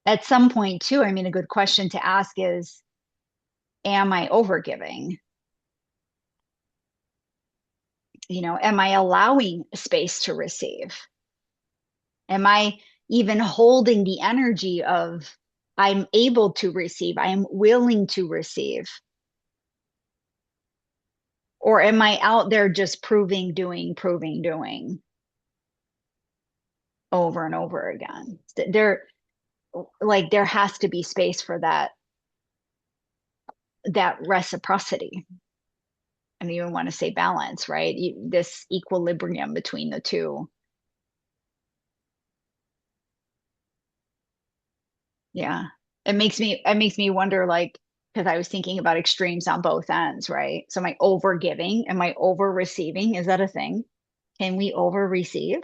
A: At some point too, I mean, a good question to ask is, am I overgiving? Am I allowing space to receive? Am I even holding the energy of I'm able to receive, I am willing to receive? Or am I out there just proving, doing over and over again? There has to be space for that reciprocity. I don't even want to say balance, right? This equilibrium between the two. Yeah. It makes me wonder, like, because I was thinking about extremes on both ends, right? So am I over giving? Am I over receiving? Is that a thing? Can we over receive?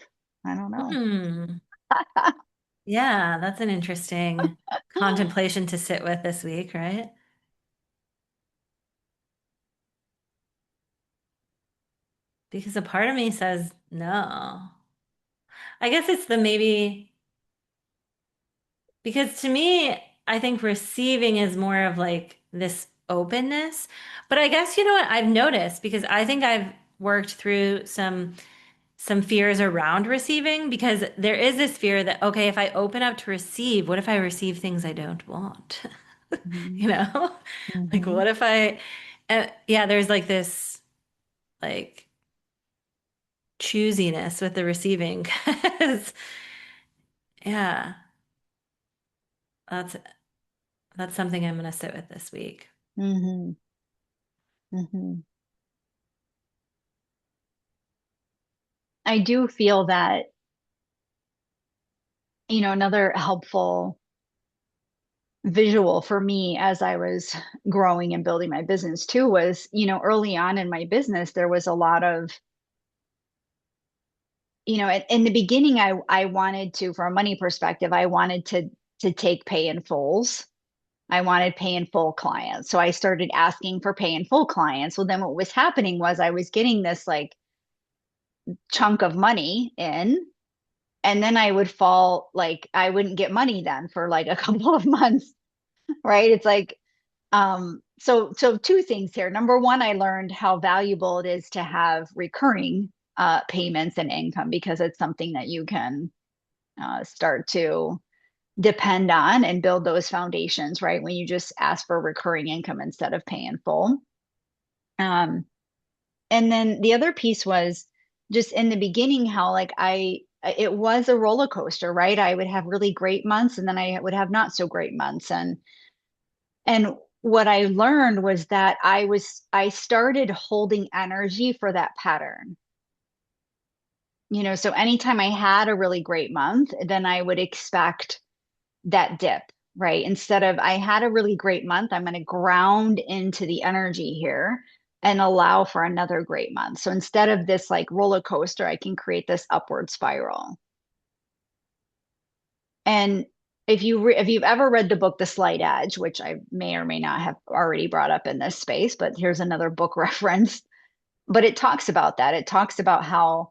A: I don't know.
B: Hmm. Yeah, that's an interesting contemplation to sit with this week, right? Because a part of me says no. I guess it's the maybe, because to me, I think receiving is more of like this openness. But I guess you know what I've noticed, because I think I've worked through some fears around receiving, because there is this fear that, okay, if I open up to receive, what if I receive things I don't want?
A: Mhm.
B: You know? Like,
A: Mhm.
B: what if I, yeah, there's like this, like, choosiness with the receiving. 'Cause, yeah, that's that's something I'm going to sit with this week.
A: Mhm. Mhm. I do feel that, another helpful visual for me as I was growing and building my business too was, early on in my business, there was a lot of, in the beginning, I wanted to, from a money perspective, I wanted to take pay in fulls. I wanted pay in full clients. So I started asking for pay in full clients. Well, then what was happening was I was getting this like chunk of money in, and then I would fall, like I wouldn't get money then for like a couple of months, right? It's like, so two things here. Number one, I learned how valuable it is to have recurring payments and income, because it's something that you can start to depend on and build those foundations, right? When you just ask for recurring income instead of pay in full. Um, and then the other piece was just in the beginning, how like it was a roller coaster, right? I would have really great months and then I would have not so great months. And what I learned was that I started holding energy for that pattern. So anytime I had a really great month, then I would expect that dip, right? Instead of I had a really great month, I'm going to ground into the energy here and allow for another great month. So instead of this like roller coaster, I can create this upward spiral. And if you've ever read the book The Slight Edge, which I may or may not have already brought up in this space, but here's another book reference. But it talks about that. It talks about how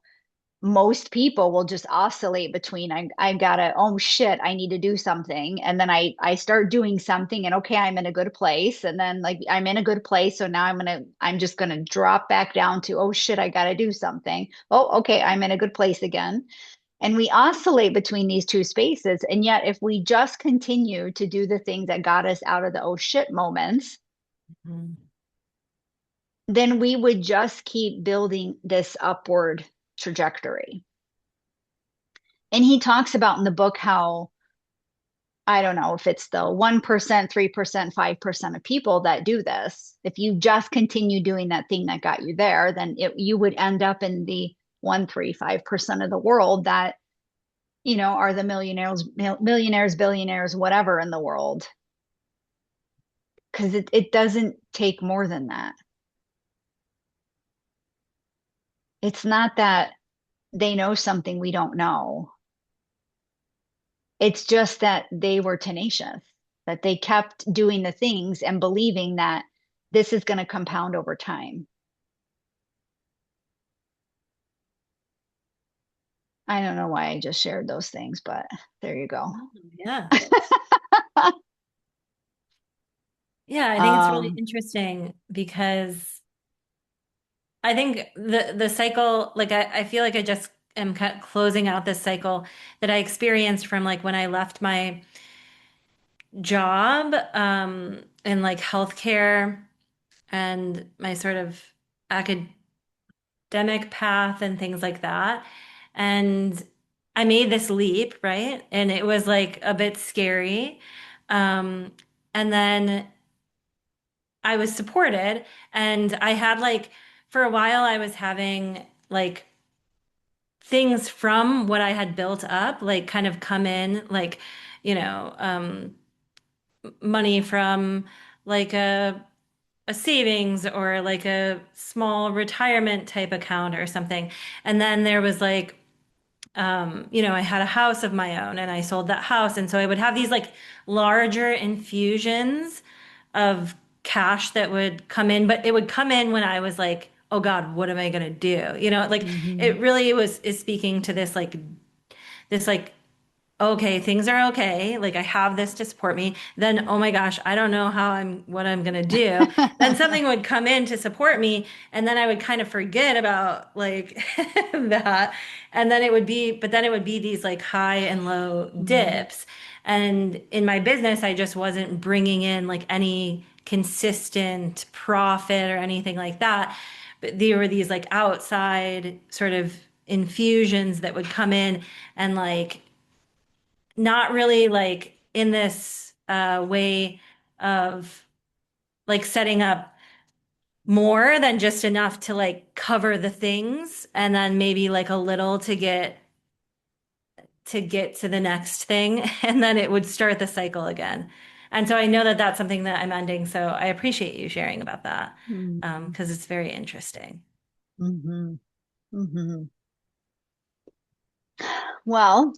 A: most people will just oscillate between I gotta, oh shit, I need to do something, and then I start doing something, and okay, I'm in a good place, and then like I'm in a good place, so now I'm just gonna drop back down to, oh shit, I gotta do something. Oh, okay, I'm in a good place again. And we oscillate between these two spaces, and yet if we just continue to do the things that got us out of the oh shit moments,
B: Mhm.
A: then we would just keep building this upward trajectory. And he talks about in the book how, I don't know if it's the 1%, 3%, 5% of people that do this. If you just continue doing that thing that got you there, then you would end up in the 1, 3, 5% of the world that, are the millionaires, billionaires, whatever in the world. Because it doesn't take more than that. It's not that they know something we don't know. It's just that they were tenacious, that they kept doing the things and believing that this is going to compound over time. I don't know why I just shared those things, but there you go.
B: Oh, yeah. Yeah, I think it's really
A: Um,
B: interesting because I think the cycle, like I feel like I just am closing out this cycle that I experienced from like when I left my job in like healthcare and my sort of academic path and things like that. And I made this leap, right? And it was like a bit scary. Um, and then I was supported, and I had like, for a while, I was having like things from what I had built up, like kind of come in, like, you know, money from like a savings or like a small retirement type account or something. And then there was like, I had a house of my own and I sold that house. And so I would have these like larger infusions of cash that would come in, but it would come in when I was like, oh God, what am I gonna do? Like
A: Hmm.
B: it really is speaking to this like okay, things are okay. Like I have this to support me. Then, oh my gosh, I don't know what I'm gonna do. Then something would come in to support me, and then I would kind of forget about like that. And then but then it would be these like high and low
A: Hmm.
B: dips. And in my business, I just wasn't bringing in like any consistent profit or anything like that. But there were these like outside sort of infusions that would come in and like not really like in this way of like setting up more than just enough to like cover the things and then maybe like a little to get to the next thing and then it would start the cycle again. And so I know that that's something that I'm ending. So I appreciate you sharing about that
A: Hmm.
B: because it's very interesting.
A: Hmm. Hmm. Well,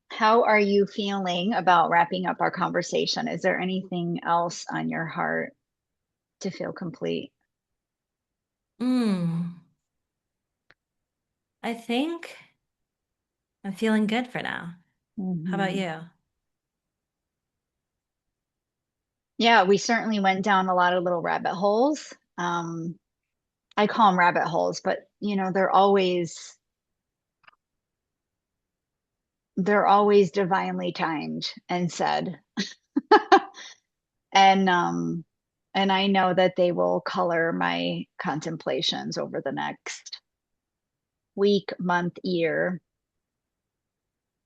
A: how are you feeling about wrapping up our conversation? Is there anything else on your heart to feel complete?
B: Mm, I think I'm feeling good for now. How about
A: Hmm.
B: you?
A: Yeah, we certainly went down a lot of little rabbit holes. I call them rabbit holes, but they're always divinely timed and said. And I know that they will color my contemplations over the next week, month, year.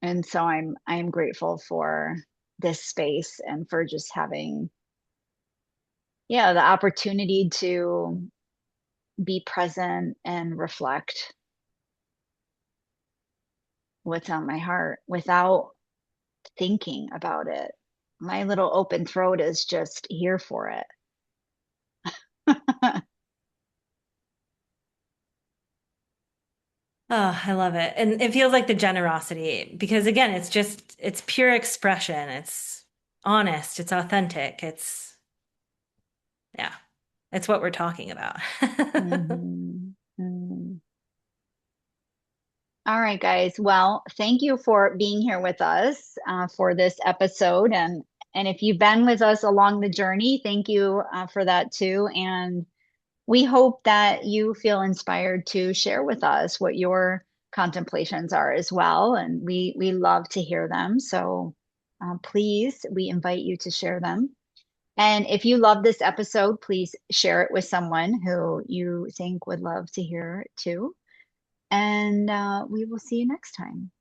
A: And so I'm grateful for this space and for just having, yeah, the opportunity to be present and reflect what's on my heart without thinking about it. My little open throat is just here for it.
B: Oh, I love it. And it feels like the generosity because again, it's pure expression. It's honest, it's authentic. Yeah, it's what we're talking about.
A: Mhm. Mm. All right, guys. Well, thank you for being here with us for this episode, and if you've been with us along the journey, thank you for that too. And we hope that you feel inspired to share with us what your contemplations are as well. And we love to hear them. So please, we invite you to share them. And if you love this episode, please share it with someone who you think would love to hear it too. And we will see you next time.